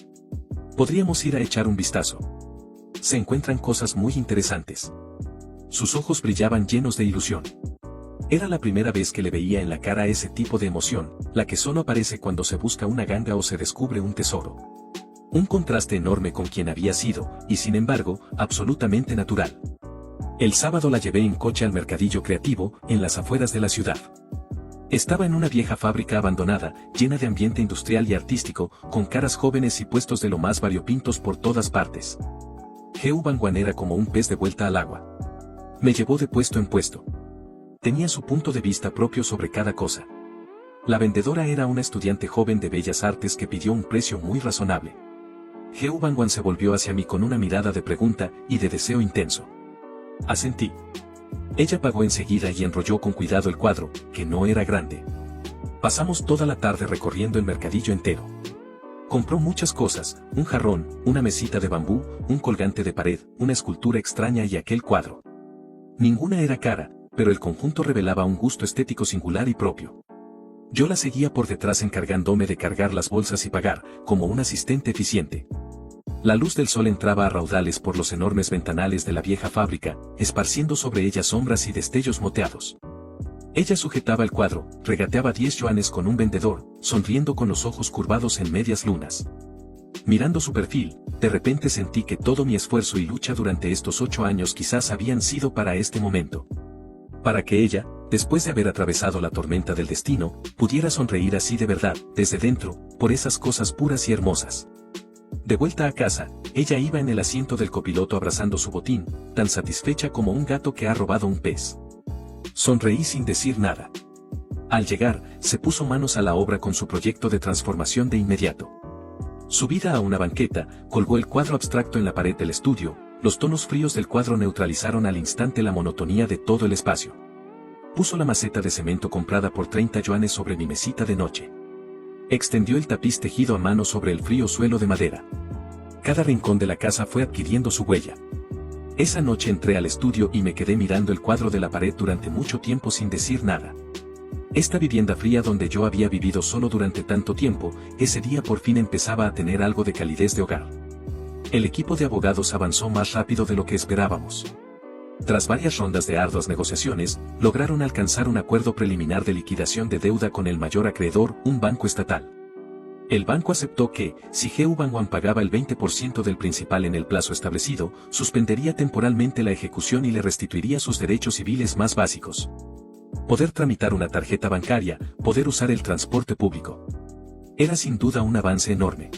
Podríamos ir a echar un vistazo. Se encuentran cosas muy interesantes. Sus ojos brillaban llenos de ilusión. Era la primera vez que le veía en la cara ese tipo de emoción, la que solo aparece cuando se busca una ganga o se descubre un tesoro. Un contraste enorme con quien había sido, y sin embargo, absolutamente natural. El sábado la llevé en coche al mercadillo creativo, en las afueras de la ciudad. Estaba en una vieja fábrica abandonada, llena de ambiente industrial y artístico, con caras jóvenes y puestos de lo más variopintos por todas partes. Geu Bangwan era como un pez de vuelta al agua. Me llevó de puesto en puesto. Tenía su punto de vista propio sobre cada cosa. La vendedora era una estudiante joven de bellas artes que pidió un precio muy razonable. Geu Bangwan se volvió hacia mí con una mirada de pregunta y de deseo intenso. Asentí. Ella pagó enseguida y enrolló con cuidado el cuadro, que no era grande. Pasamos toda la tarde recorriendo el mercadillo entero. Compró muchas cosas, un jarrón, una mesita de bambú, un colgante de pared, una escultura extraña y aquel cuadro. Ninguna era cara, pero el conjunto revelaba un gusto estético singular y propio. Yo la seguía por detrás encargándome de cargar las bolsas y pagar, como un asistente eficiente. La luz del sol entraba a raudales por los enormes ventanales de la vieja fábrica, esparciendo sobre ellas sombras y destellos moteados. Ella sujetaba el cuadro, regateaba 10 yuanes con un vendedor, sonriendo con los ojos curvados en medias lunas. Mirando su perfil, de repente sentí que todo mi esfuerzo y lucha durante estos 8 años quizás habían sido para este momento. Para que ella, después de haber atravesado la tormenta del destino, pudiera sonreír así de verdad, desde dentro, por esas cosas puras y hermosas. De vuelta a casa, ella iba en el asiento del copiloto abrazando su botín, tan satisfecha como un gato que ha robado un pez. Sonreí sin decir nada. Al llegar, se puso manos a la obra con su proyecto de transformación de inmediato. Subida a una banqueta, colgó el cuadro abstracto en la pared del estudio, los tonos fríos del cuadro neutralizaron al instante la monotonía de todo el espacio. Puso la maceta de cemento comprada por 30 yuanes sobre mi mesita de noche. Extendió el tapiz tejido a mano sobre el frío suelo de madera. Cada rincón de la casa fue adquiriendo su huella. Esa noche entré al estudio y me quedé mirando el cuadro de la pared durante mucho tiempo sin decir nada. Esta vivienda fría donde yo había vivido solo durante tanto tiempo, ese día por fin empezaba a tener algo de calidez de hogar. El equipo de abogados avanzó más rápido de lo que esperábamos. Tras varias rondas de arduas negociaciones, lograron alcanzar un acuerdo preliminar de liquidación de deuda con el mayor acreedor, un banco estatal. El banco aceptó que, si GU Bangwan pagaba el 20% del principal en el plazo establecido, suspendería temporalmente la ejecución y le restituiría sus derechos civiles más básicos. Poder tramitar una tarjeta bancaria, poder usar el transporte público. Era sin duda un avance enorme.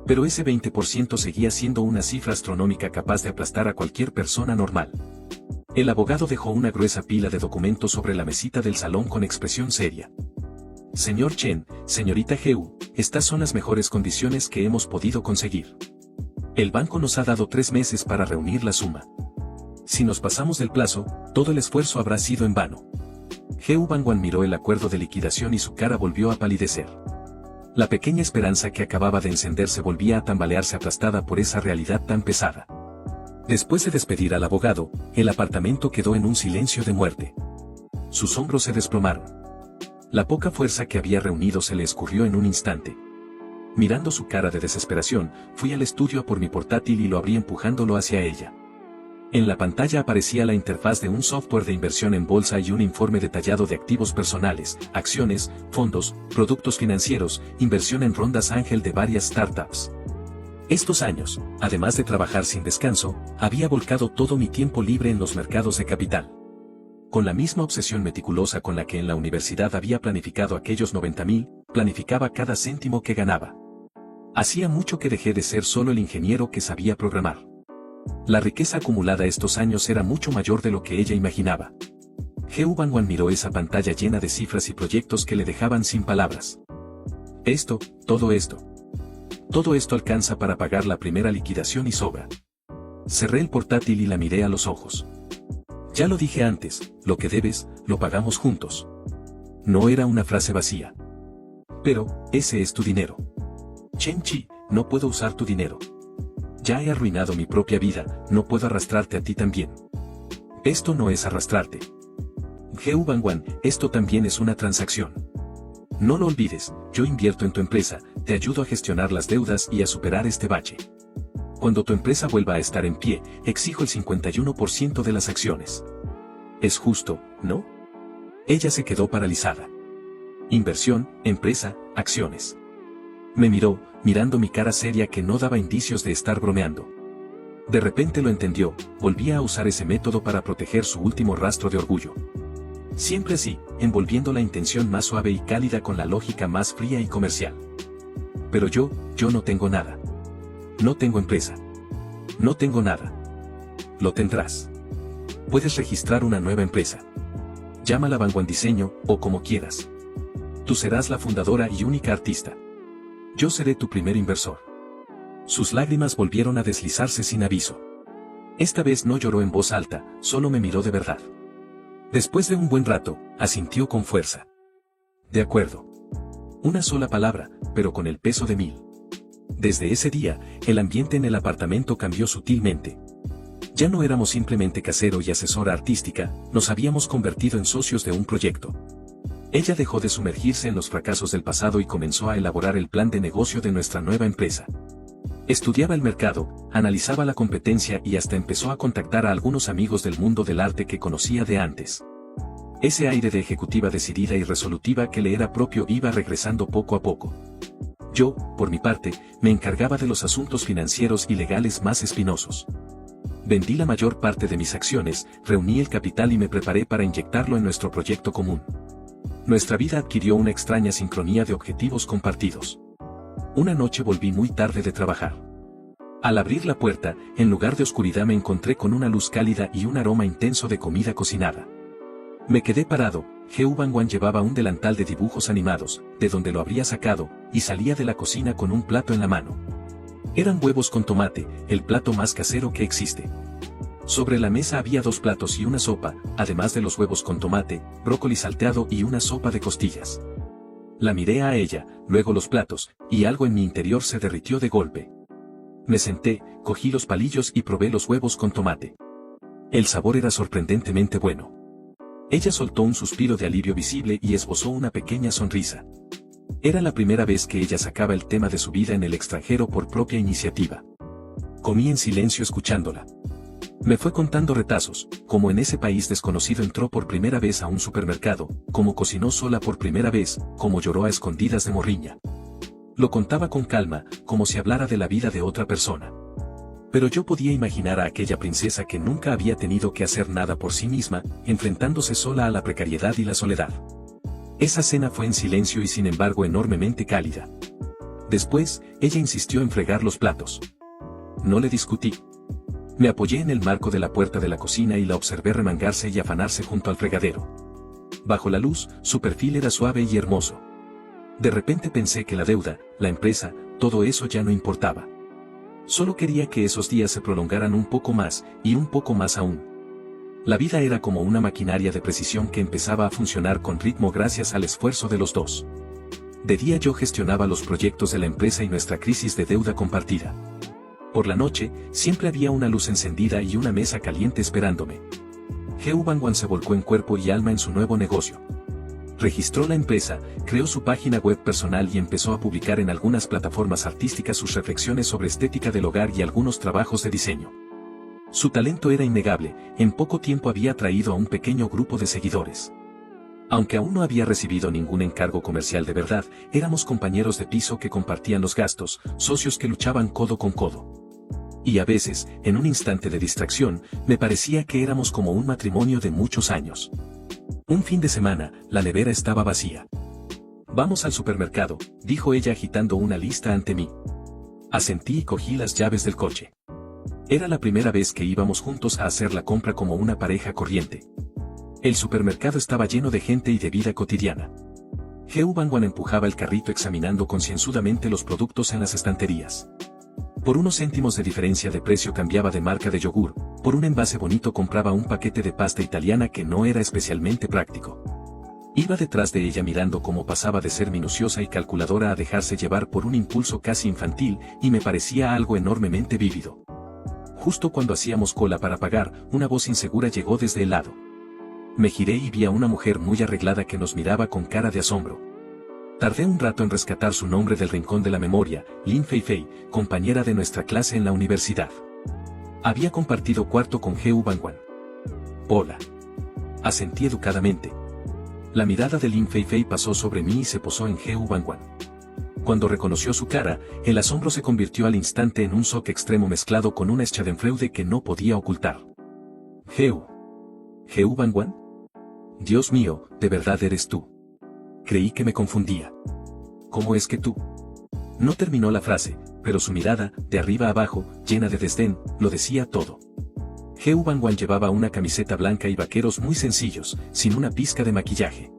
Pero ese 20% seguía siendo una cifra astronómica capaz de aplastar a cualquier persona normal. El abogado dejó una gruesa pila de documentos sobre la mesita del salón con expresión seria. Señor Chen, señorita GU, estas son las mejores condiciones que hemos podido conseguir. El banco nos ha dado 3 meses para reunir la suma. Si nos pasamos del plazo, todo el esfuerzo habrá sido en vano. GU Bangwan miró el acuerdo de liquidación y su cara volvió a palidecer. La pequeña esperanza que acababa de encenderse volvía a tambalearse aplastada por esa realidad tan pesada. Después de despedir al abogado, el apartamento quedó en un silencio de muerte. Sus hombros se desplomaron. La poca fuerza que había reunido se le escurrió en un instante. Mirando su cara de desesperación, fui al estudio a por mi portátil y lo abrí empujándolo hacia ella. En la pantalla aparecía la interfaz de un software de inversión en bolsa y un informe detallado de activos personales, acciones, fondos, productos financieros, inversión en rondas ángel de varias startups. Estos años, además de trabajar sin descanso, había volcado todo mi tiempo libre en los mercados de capital. Con la misma obsesión meticulosa con la que en la universidad había planificado aquellos 90.000, planificaba cada céntimo que ganaba. Hacía mucho que dejé de ser solo el ingeniero que sabía programar. La riqueza acumulada estos años era mucho mayor de lo que ella imaginaba. GU Bangwan miró esa pantalla llena de cifras y proyectos que le dejaban sin palabras. Todo esto alcanza para pagar la primera liquidación y sobra. Cerré el portátil y la miré a los ojos. Ya lo dije antes, lo que debes, lo pagamos juntos. No era una frase vacía. Pero, ese es tu dinero. Chen Chi, no puedo usar tu dinero. Ya he arruinado mi propia vida, no puedo arrastrarte a ti también. Esto no es arrastrarte. GU Bangwan, esto también es una transacción. No lo olvides, yo invierto en tu empresa, te ayudo a gestionar las deudas y a superar este bache. Cuando tu empresa vuelva a estar en pie, exijo el 51% de las acciones. Es justo, ¿no? Ella se quedó paralizada. Inversión, empresa, acciones. Me miró, mirando mi cara seria que no daba indicios de estar bromeando. De repente lo entendió, volvía a usar ese método para proteger su último rastro de orgullo. Siempre así, envolviendo la intención más suave y cálida con la lógica más fría y comercial. Pero yo no tengo nada. No tengo empresa. No tengo nada. Lo tendrás. Puedes registrar una nueva empresa. Llámala Bangwan Diseño, o como quieras. Tú serás la fundadora y única artista. Yo seré tu primer inversor. Sus lágrimas volvieron a deslizarse sin aviso. Esta vez no lloró en voz alta, solo me miró de verdad. Después de un buen rato, asintió con fuerza. De acuerdo. Una sola palabra, pero con el peso de 1000. Desde ese día, el ambiente en el apartamento cambió sutilmente. Ya no éramos simplemente casero y asesora artística, nos habíamos convertido en socios de un proyecto. Ella dejó de sumergirse en los fracasos del pasado y comenzó a elaborar el plan de negocio de nuestra nueva empresa. Estudiaba el mercado, analizaba la competencia y hasta empezó a contactar a algunos amigos del mundo del arte que conocía de antes. Ese aire de ejecutiva decidida y resolutiva que le era propio iba regresando poco a poco. Yo, por mi parte, me encargaba de los asuntos financieros y legales más espinosos. Vendí la mayor parte de mis acciones, reuní el capital y me preparé para inyectarlo en nuestro proyecto común. Nuestra vida adquirió una extraña sincronía de objetivos compartidos. Una noche volví muy tarde de trabajar. Al abrir la puerta, en lugar de oscuridad me encontré con una luz cálida y un aroma intenso de comida cocinada. Me quedé parado, GU Bangwan llevaba un delantal de dibujos animados, de donde lo habría sacado, y salía de la cocina con un plato en la mano. Eran huevos con tomate, el plato más casero que existe. Sobre la mesa había 2 platos y una sopa, además de los huevos con tomate, brócoli salteado y una sopa de costillas. La miré a ella, luego los platos, y algo en mi interior se derritió de golpe. Me senté, cogí los palillos y probé los huevos con tomate. El sabor era sorprendentemente bueno. Ella soltó un suspiro de alivio visible y esbozó una pequeña sonrisa. Era la primera vez que ella sacaba el tema de su vida en el extranjero por propia iniciativa. Comí en silencio escuchándola. Me fue contando retazos, como en ese país desconocido entró por primera vez a un supermercado, como cocinó sola por primera vez, como lloró a escondidas de morriña. Lo contaba con calma, como si hablara de la vida de otra persona. Pero yo podía imaginar a aquella princesa que nunca había tenido que hacer nada por sí misma, enfrentándose sola a la precariedad y la soledad. Esa cena fue en silencio y sin embargo enormemente cálida. Después, ella insistió en fregar los platos. No le discutí. Me apoyé en el marco de la puerta de la cocina y la observé remangarse y afanarse junto al fregadero. Bajo la luz, su perfil era suave y hermoso. De repente pensé que la deuda, la empresa, todo eso ya no importaba. Solo quería que esos días se prolongaran un poco más, y un poco más aún. La vida era como una maquinaria de precisión que empezaba a funcionar con ritmo gracias al esfuerzo de los dos. De día yo gestionaba los proyectos de la empresa y nuestra crisis de deuda compartida. Por la noche, siempre había una luz encendida y una mesa caliente esperándome. Heo Bangwan se volcó en cuerpo y alma en su nuevo negocio. Registró la empresa, creó su página web personal y empezó a publicar en algunas plataformas artísticas sus reflexiones sobre estética del hogar y algunos trabajos de diseño. Su talento era innegable, en poco tiempo había atraído a un pequeño grupo de seguidores. Aunque aún no había recibido ningún encargo comercial de verdad, éramos compañeros de piso que compartían los gastos, socios que luchaban codo con codo. Y a veces, en un instante de distracción, me parecía que éramos como un matrimonio de muchos años. Un fin de semana, la nevera estaba vacía. «Vamos al supermercado», dijo ella agitando una lista ante mí. Asentí y cogí las llaves del coche. Era la primera vez que íbamos juntos a hacer la compra como una pareja corriente. El supermercado estaba lleno de gente y de vida cotidiana. Heo Bangwan empujaba el carrito examinando concienzudamente los productos en las estanterías. Por unos céntimos de diferencia de precio cambiaba de marca de yogur, por un envase bonito compraba un paquete de pasta italiana que no era especialmente práctico. Iba detrás de ella mirando cómo pasaba de ser minuciosa y calculadora a dejarse llevar por un impulso casi infantil, y me parecía algo enormemente vívido. Justo cuando hacíamos cola para pagar, una voz insegura llegó desde el lado. Me giré y vi a una mujer muy arreglada que nos miraba con cara de asombro. Tardé un rato en rescatar su nombre del rincón de la memoria, Lin Feifei, compañera de nuestra clase en la universidad. Había compartido cuarto con Heo Bangwan. Hola. Asentí educadamente. La mirada de Lin Feifei pasó sobre mí y se posó en Heo Bangwan. Cuando reconoció su cara, el asombro se convirtió al instante en un shock extremo mezclado con una schadenfreude que no podía ocultar. Heo. ¿Heo Bangwan? Dios mío, ¿de verdad eres tú? Creí que me confundía. ¿Cómo es que tú? No terminó la frase, pero su mirada, de arriba abajo, llena de desdén, lo decía todo. Heo Bangwan llevaba una camiseta blanca y vaqueros muy sencillos, sin una pizca de maquillaje.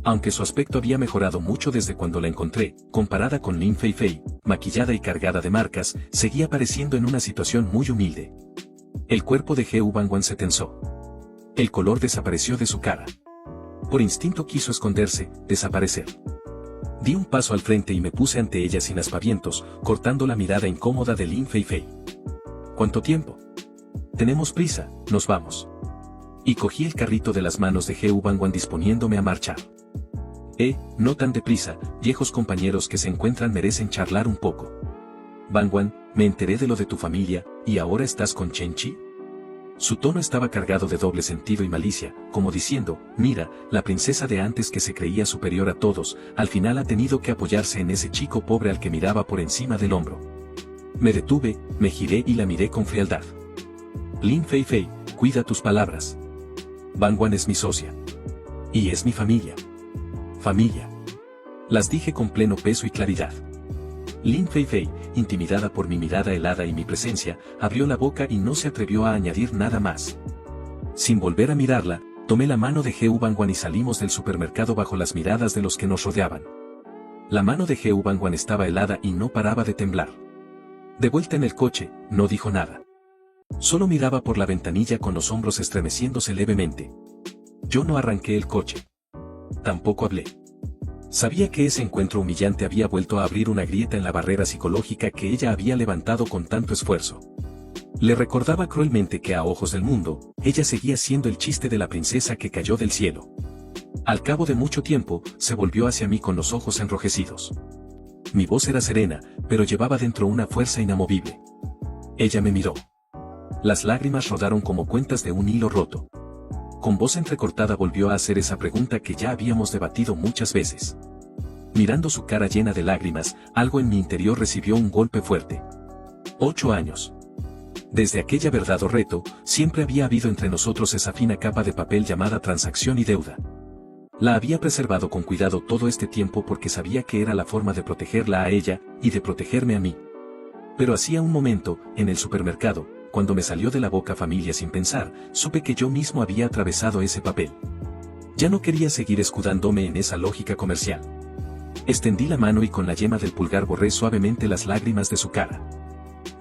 Aunque su aspecto había mejorado mucho desde cuando la encontré, comparada con Lin Feifei, maquillada y cargada de marcas, seguía pareciendo en una situación muy humilde. El cuerpo de Heo Bangwan se tensó. El color desapareció de su cara. Por instinto quiso esconderse, desaparecer. Di un paso al frente y me puse ante ella sin aspavientos, cortando la mirada incómoda de Lin Feifei. ¿Cuánto tiempo? Tenemos prisa, nos vamos. Y cogí el carrito de las manos de Heo Bangwan disponiéndome a marchar. No tan deprisa, viejos compañeros que se encuentran merecen charlar un poco. Bangwan, me enteré de lo de tu familia, ¿y ahora estás con Chen Chi? Su tono estaba cargado de doble sentido y malicia, como diciendo, mira, la princesa de antes que se creía superior a todos, al final ha tenido que apoyarse en ese chico pobre al que miraba por encima del hombro. Me detuve, me giré y la miré con frialdad. Lin Feifei, cuida tus palabras. Bangwan es mi socia. Y es mi familia. Familia. Las dije con pleno peso y claridad. Lin Feifei, intimidada por mi mirada helada y mi presencia, abrió la boca y no se atrevió a añadir nada más. Sin volver a mirarla, tomé la mano de Heo Bangwan y salimos del supermercado bajo las miradas de los que nos rodeaban. La mano de Heo Bangwan estaba helada y no paraba de temblar. De vuelta en el coche, no dijo nada. Solo miraba por la ventanilla con los hombros estremeciéndose levemente. Yo no arranqué el coche. Tampoco hablé. Sabía que ese encuentro humillante había vuelto a abrir una grieta en la barrera psicológica que ella había levantado con tanto esfuerzo. Le recordaba cruelmente que a ojos del mundo, ella seguía siendo el chiste de la princesa que cayó del cielo. Al cabo de mucho tiempo, se volvió hacia mí con los ojos enrojecidos. Mi voz era serena, pero llevaba dentro una fuerza inamovible. Ella me miró. Las lágrimas rodaron como cuentas de un hilo roto. Con voz entrecortada volvió a hacer esa pregunta que ya habíamos debatido muchas veces. Mirando su cara llena de lágrimas, algo en mi interior recibió un golpe fuerte. 8 años. Desde aquella verdad o reto, siempre había habido entre nosotros esa fina capa de papel llamada transacción y deuda. La había preservado con cuidado todo este tiempo porque sabía que era la forma de protegerla a ella, y de protegerme a mí. Pero hacía un momento, en el supermercado, cuando me salió de la boca familia sin pensar, supe que yo mismo había atravesado ese papel. Ya no quería seguir escudándome en esa lógica comercial. Extendí la mano y con la yema del pulgar borré suavemente las lágrimas de su cara.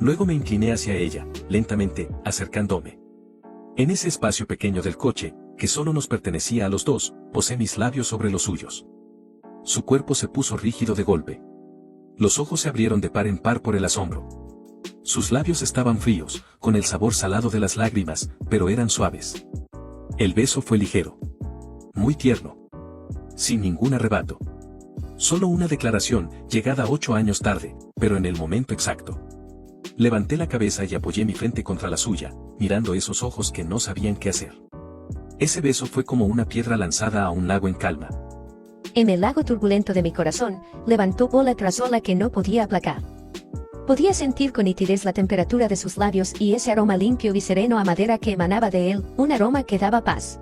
Luego me incliné hacia ella, lentamente, acercándome. En ese espacio pequeño del coche, que solo nos pertenecía a los dos, posé mis labios sobre los suyos. Su cuerpo se puso rígido de golpe. Los ojos se abrieron de par en par por el asombro. Sus labios estaban fríos, con el sabor salado de las lágrimas, pero eran suaves. El beso fue ligero. Muy tierno. Sin ningún arrebato. Solo una declaración, llegada 8 años tarde, pero en el momento exacto. Levanté la cabeza y apoyé mi frente contra la suya, mirando esos ojos que no sabían qué hacer. Ese beso fue como una piedra lanzada a un lago en calma. En el lago turbulento de mi corazón, levantó ola tras ola que no podía aplacar. Podía sentir con nitidez la temperatura de sus labios y ese aroma limpio y sereno a madera que emanaba de él, un aroma que daba paz.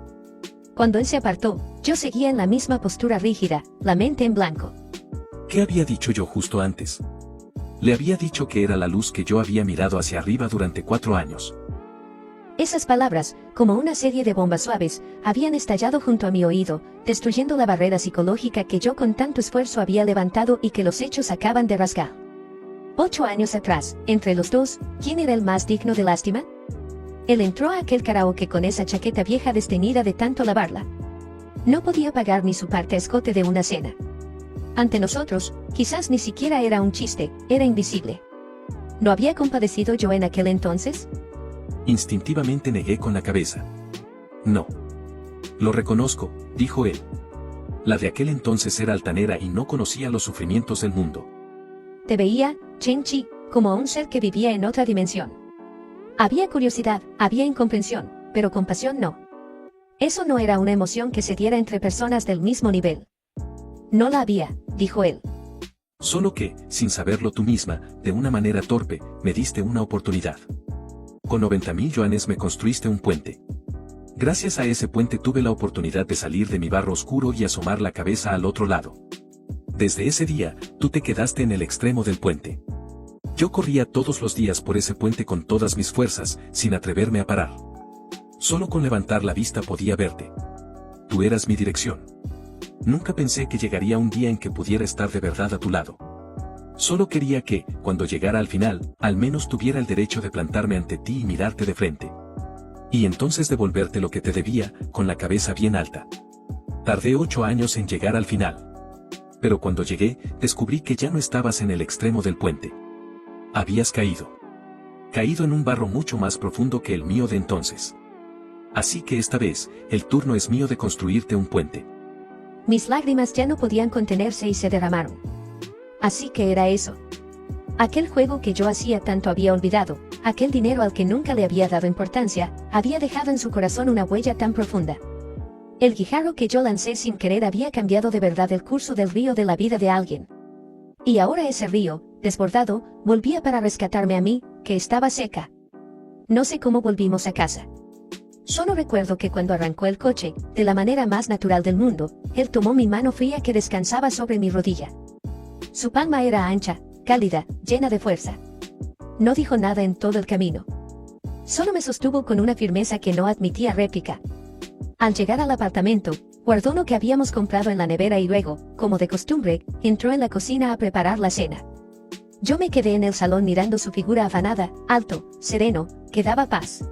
Cuando él se apartó, yo seguía en la misma postura rígida, la mente en blanco. ¿Qué había dicho yo justo antes? Le había dicho que era la luz que yo había mirado hacia arriba durante 4 años. Esas palabras, como una serie de bombas suaves, habían estallado junto a mi oído, destruyendo la barrera psicológica que yo con tanto esfuerzo había levantado y que los hechos acaban de rasgar. 8 años atrás, entre los dos, ¿quién era el más digno de lástima? Él entró a aquel karaoke con esa chaqueta vieja desteñida de tanto lavarla. No podía pagar ni su parte a escote de una cena. Ante nosotros, quizás ni siquiera era un chiste, era invisible. ¿No había compadecido yo en aquel entonces? Instintivamente negué con la cabeza. No. Lo reconozco, dijo él. La de aquel entonces era altanera y no conocía los sufrimientos del mundo. Te veía, Chen-Chi, como a un ser que vivía en otra dimensión. Había curiosidad, había incomprensión, pero compasión no. Eso no era una emoción que se diera entre personas del mismo nivel. No la había, dijo él. Solo que, sin saberlo tú misma, de una manera torpe, me diste una oportunidad. Con 90.000 yuanes me construiste un puente. Gracias a ese puente tuve la oportunidad de salir de mi barro oscuro y asomar la cabeza al otro lado. Desde ese día, tú te quedaste en el extremo del puente. Yo corría todos los días por ese puente con todas mis fuerzas, sin atreverme a parar. Solo con levantar la vista podía verte. Tú eras mi dirección. Nunca pensé que llegaría un día en que pudiera estar de verdad a tu lado. Solo quería que, cuando llegara al final, al menos tuviera el derecho de plantarme ante ti y mirarte de frente. Y entonces devolverte lo que te debía, con la cabeza bien alta. Tardé 8 años en llegar al final. Pero cuando llegué, descubrí que ya no estabas en el extremo del puente. Habías caído. Caído en un barro mucho más profundo que el mío de entonces. Así que esta vez, el turno es mío de construirte un puente. Mis lágrimas ya no podían contenerse y se derramaron. Así que era eso. Aquel juego que yo hacía tanto había olvidado, aquel dinero al que nunca le había dado importancia, había dejado en su corazón una huella tan profunda. El guijarro que yo lancé sin querer había cambiado de verdad el curso del río de la vida de alguien. Y ahora ese río, desbordado, volvía para rescatarme a mí, que estaba seca. No sé cómo volvimos a casa. Solo recuerdo que cuando arrancó el coche, de la manera más natural del mundo, él tomó mi mano fría que descansaba sobre mi rodilla. Su palma era ancha, cálida, llena de fuerza. No dijo nada en todo el camino. Solo me sostuvo con una firmeza que no admitía réplica. Al llegar al apartamento, guardó lo que habíamos comprado en la nevera y luego, como de costumbre, entró en la cocina a preparar la cena. Yo me quedé en el salón mirando su figura afanada, alto, sereno, que daba paz.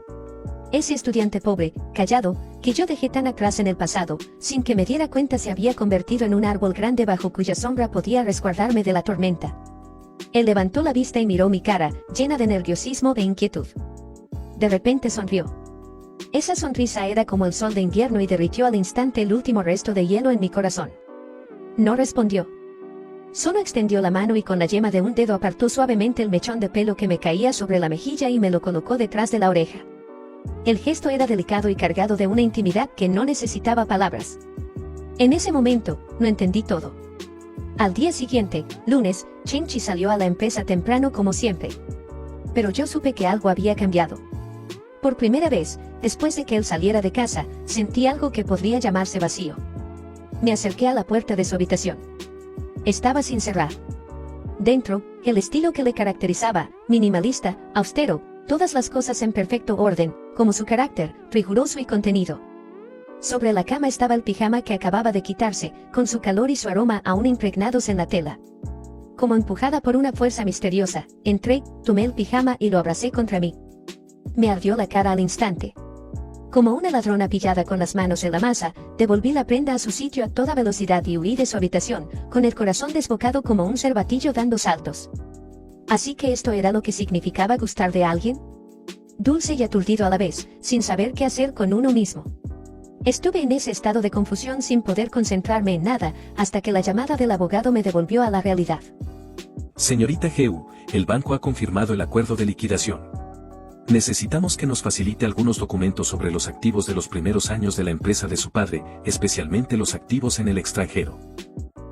Ese estudiante pobre, callado, que yo dejé tan atrás en el pasado, sin que me diera cuenta se había convertido en un árbol grande bajo cuya sombra podía resguardarme de la tormenta. Él levantó la vista y miró mi cara, llena de nerviosismo e inquietud. De repente sonrió. Esa sonrisa era como el sol de invierno y derritió al instante el último resto de hielo en mi corazón. No respondió. Solo extendió la mano y con la yema de un dedo apartó suavemente el mechón de pelo que me caía sobre la mejilla y me lo colocó detrás de la oreja. El gesto era delicado y cargado de una intimidad que no necesitaba palabras. En ese momento, lo entendí todo. Al día siguiente, lunes, Chenchi salió a la empresa temprano como siempre. Pero yo supe que algo había cambiado. Por primera vez, después de que él saliera de casa, sentí algo que podría llamarse vacío. Me acerqué a la puerta de su habitación. Estaba sin cerrar. Dentro, el estilo que le caracterizaba, minimalista, austero, todas las cosas en perfecto orden, como su carácter, riguroso y contenido. Sobre la cama estaba el pijama que acababa de quitarse, con su calor y su aroma aún impregnados en la tela. Como empujada por una fuerza misteriosa, entré, tomé el pijama y lo abracé contra mí. Me ardió la cara al instante. Como una ladrona pillada con las manos en la masa, devolví la prenda a su sitio a toda velocidad y huí de su habitación, con el corazón desbocado como un cervatillo dando saltos. ¿Así que esto era lo que significaba gustar de alguien? Dulce y aturdido a la vez, sin saber qué hacer con uno mismo. Estuve en ese estado de confusión sin poder concentrarme en nada, hasta que la llamada del abogado me devolvió a la realidad. Señorita Heu, el banco ha confirmado el acuerdo de liquidación. Necesitamos que nos facilite algunos documentos sobre los activos de los primeros años de la empresa de su padre, especialmente los activos en el extranjero.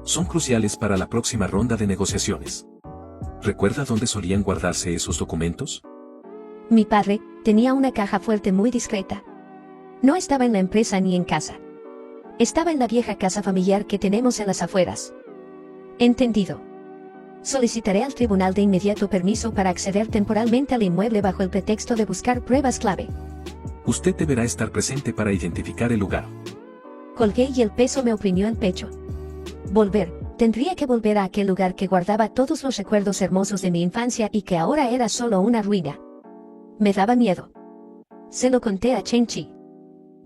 Son cruciales para la próxima ronda de negociaciones. ¿Recuerda dónde solían guardarse esos documentos? Mi padre tenía una caja fuerte muy discreta. No estaba en la empresa ni en casa. Estaba en la vieja casa familiar que tenemos en las afueras. Entendido. Solicitaré al tribunal de inmediato permiso para acceder temporalmente al inmueble bajo el pretexto de buscar pruebas clave. Usted deberá estar presente para identificar el lugar. Colgué y el peso me oprimió el pecho. Tendría que volver a aquel lugar que guardaba todos los recuerdos hermosos de mi infancia y que ahora era solo una ruina. Me daba miedo. Se lo conté a Chenchi.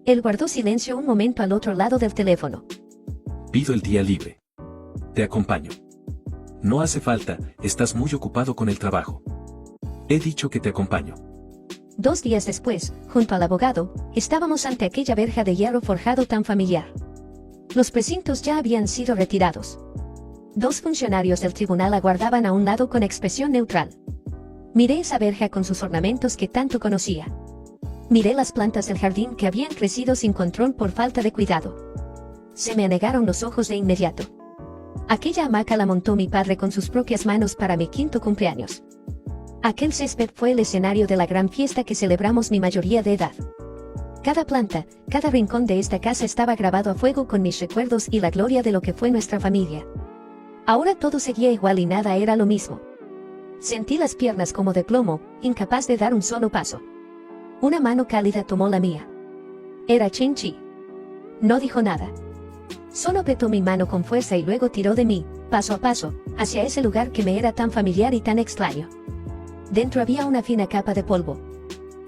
Él guardó silencio un momento al otro lado del teléfono. Pido el día libre. Te acompaño. No hace falta, estás muy ocupado con el trabajo. He dicho que te acompaño. 2 días después, junto al abogado, estábamos ante aquella verja de hierro forjado tan familiar. Los precintos ya habían sido retirados. 2 funcionarios del tribunal aguardaban a un lado con expresión neutral. Miré esa verja con sus ornamentos que tanto conocía. Miré las plantas del jardín que habían crecido sin control por falta de cuidado. Se me anegaron los ojos de inmediato. Aquella hamaca la montó mi padre con sus propias manos para mi 5º cumpleaños. Aquel césped fue el escenario de la gran fiesta que celebramos mi mayoría de edad. Cada planta, cada rincón de esta casa estaba grabado a fuego con mis recuerdos y la gloria de lo que fue nuestra familia. Ahora todo seguía igual y nada era lo mismo. Sentí las piernas como de plomo, incapaz de dar un solo paso. Una mano cálida tomó la mía. Era Chenchi. No dijo nada. Solo apretó mi mano con fuerza y luego tiró de mí, paso a paso, hacia ese lugar que me era tan familiar y tan extraño. Dentro había una fina capa de polvo.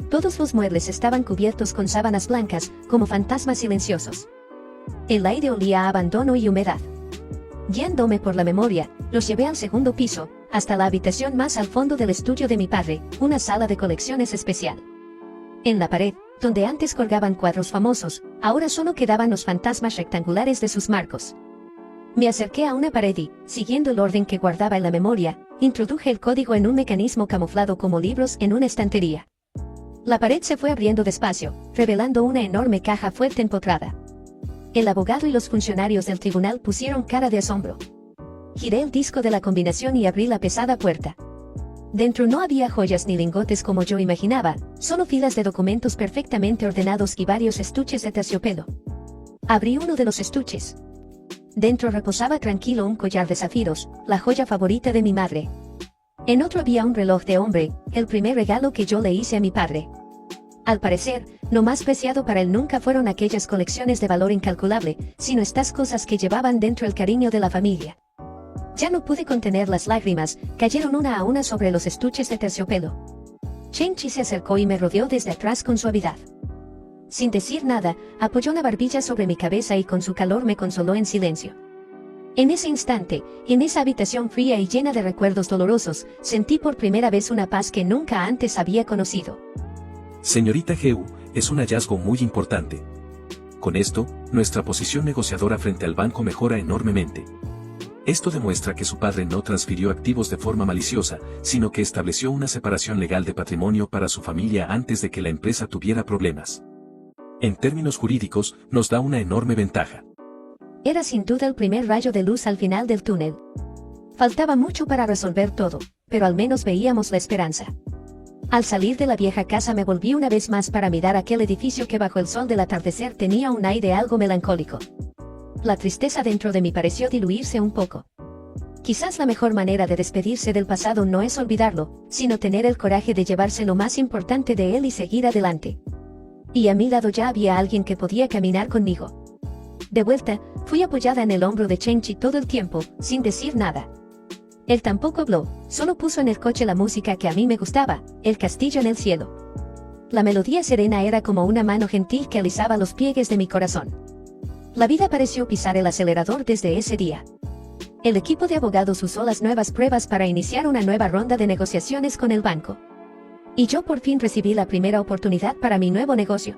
Todos los muebles estaban cubiertos con sábanas blancas, como fantasmas silenciosos. El aire olía a abandono y humedad. Guiándome por la memoria, los llevé al 2º piso, hasta la habitación más al fondo del estudio de mi padre, una sala de colecciones especial. En la pared, donde antes colgaban cuadros famosos, ahora solo quedaban los fantasmas rectangulares de sus marcos. Me acerqué a una pared y, siguiendo el orden que guardaba en la memoria, introduje el código en un mecanismo camuflado como libros en una estantería. La pared se fue abriendo despacio, revelando una enorme caja fuerte empotrada. El abogado y los funcionarios del tribunal pusieron cara de asombro. Giré el disco de la combinación y abrí la pesada puerta. Dentro no había joyas ni lingotes como yo imaginaba, solo filas de documentos perfectamente ordenados y varios estuches de terciopelo. Abrí uno de los estuches. Dentro reposaba tranquilo un collar de zafiros, la joya favorita de mi madre. En otro había un reloj de hombre, el primer regalo que yo le hice a mi padre. Al parecer, lo más preciado para él nunca fueron aquellas colecciones de valor incalculable, sino estas cosas que llevaban dentro el cariño de la familia. Ya no pude contener las lágrimas, cayeron una a una sobre los estuches de terciopelo. Chenchi se acercó y me rodeó desde atrás con suavidad. sin decir nada, apoyó una barbilla sobre mi cabeza y con su calor me consoló en silencio. En ese instante, en esa habitación fría y llena de recuerdos dolorosos, sentí por primera vez una paz que nunca antes había conocido. Señorita Heu, es un hallazgo muy importante. Con esto, nuestra posición negociadora frente al banco mejora enormemente. Esto demuestra que su padre no transfirió activos de forma maliciosa, sino que estableció una separación legal de patrimonio para su familia antes de que la empresa tuviera problemas. En términos jurídicos, nos da una enorme ventaja. Era sin duda el primer rayo de luz al final del túnel. Faltaba mucho para resolver todo, pero al menos veíamos la esperanza. Al salir de la vieja casa me volví una vez más para mirar aquel edificio que bajo el sol del atardecer tenía un aire algo melancólico. La tristeza dentro de mí pareció diluirse un poco. Quizás la mejor manera de despedirse del pasado no es olvidarlo, sino tener el coraje de llevarse lo más importante de él y seguir adelante. Y a mi lado ya había alguien que podía caminar conmigo. De vuelta, fui apoyada en el hombro de Chen-Chi todo el tiempo, sin decir nada. Él tampoco habló, solo puso en el coche la música que a mí me gustaba, El castillo en el cielo. La melodía serena era como una mano gentil que alisaba los pliegues de mi corazón. La vida pareció pisar el acelerador desde ese día. El equipo de abogados usó las nuevas pruebas para iniciar una nueva ronda de negociaciones con el banco. Y yo por fin recibí la primera oportunidad para mi nuevo negocio.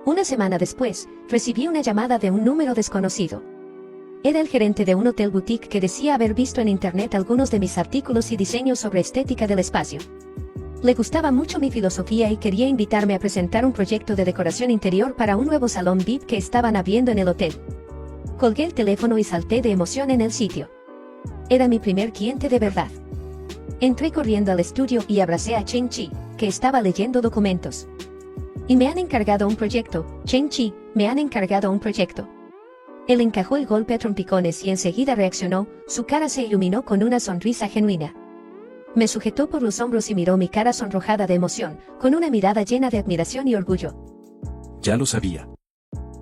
Una semana después, recibí una llamada de un número desconocido. Era el gerente de un hotel boutique que decía haber visto en internet algunos de mis artículos y diseños sobre estética del espacio. Le gustaba mucho mi filosofía y quería invitarme a presentar un proyecto de decoración interior para un nuevo salón VIP que estaban abriendo en el hotel. Colgué el teléfono y salté de emoción en el sitio. Era mi primer cliente de verdad. Entré corriendo al estudio y abracé a Chen-Chi, que estaba leyendo documentos. Y me han encargado un proyecto, Chen-Chi, me han encargado un proyecto. Él encajó el golpe a trompicones y enseguida reaccionó, su cara se iluminó con una sonrisa genuina. Me sujetó por los hombros y miró mi cara sonrojada de emoción, con una mirada llena de admiración y orgullo. Ya lo sabía.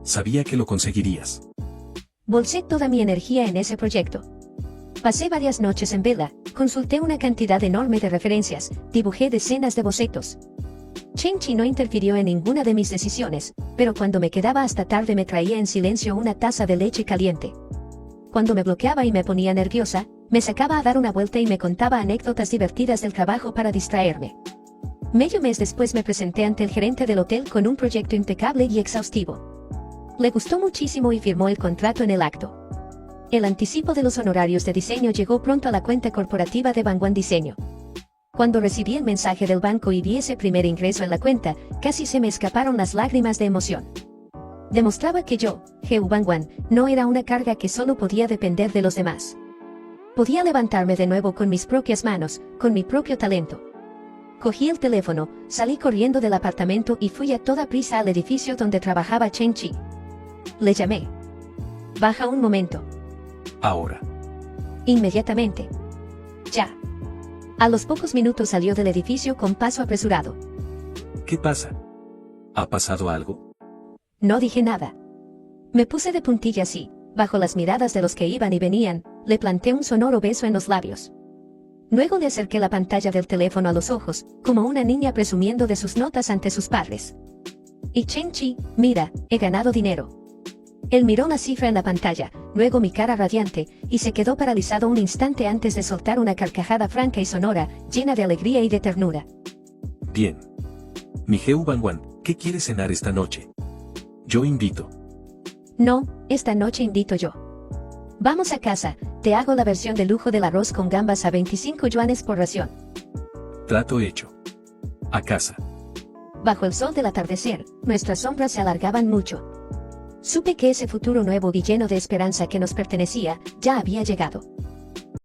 Sabía que lo conseguirías. Bolsé toda mi energía en ese proyecto. Pasé varias noches en vela, consulté una cantidad enorme de referencias, dibujé decenas de bocetos. Chen-Chi no interfirió en ninguna de mis decisiones, pero cuando me quedaba hasta tarde me traía en silencio una taza de leche caliente. Cuando me bloqueaba y me ponía nerviosa, me sacaba a dar una vuelta y me contaba anécdotas divertidas del trabajo para distraerme. Medio mes después me presenté ante el gerente del hotel con un proyecto impecable y exhaustivo. Le gustó muchísimo y firmó el contrato en el acto. El anticipo de los honorarios de diseño llegó pronto a la cuenta corporativa de Bangwan Diseño. Cuando recibí el mensaje del banco y vi ese primer ingreso en la cuenta, casi se me escaparon las lágrimas de emoción. Demostraba que yo, Heu Bangwan, no era una carga que solo podía depender de los demás. Podía levantarme de nuevo con mis propias manos, con mi propio talento. Cogí el teléfono, salí corriendo del apartamento y fui a toda prisa al edificio donde trabajaba Chen-Chi. Le llamé. Baja un momento. Ahora. Inmediatamente. Ya. A los pocos minutos salió del edificio con paso apresurado. ¿Qué pasa? ¿Ha pasado algo? No dije nada. Me puse de puntillas y, bajo las miradas de los que iban y venían, le planté un sonoro beso en los labios. Luego le acerqué la pantalla del teléfono a los ojos, como una niña presumiendo de sus notas ante sus padres. Y Chen-Chi, mira, he ganado dinero. Él miró la cifra en la pantalla, luego mi cara radiante, y se quedó paralizado un instante antes de soltar una carcajada franca y sonora, llena de alegría y de ternura. Bien. Mi Heu Bangwan, ¿qué quieres cenar esta noche? Yo invito. No, esta noche invito yo. Vamos a casa, te hago la versión de lujo del arroz con gambas a 25 yuanes por ración. Trato hecho. A casa. Bajo el sol del atardecer, nuestras sombras se alargaban mucho. Supe que ese futuro nuevo y lleno de esperanza que nos pertenecía, ya había llegado.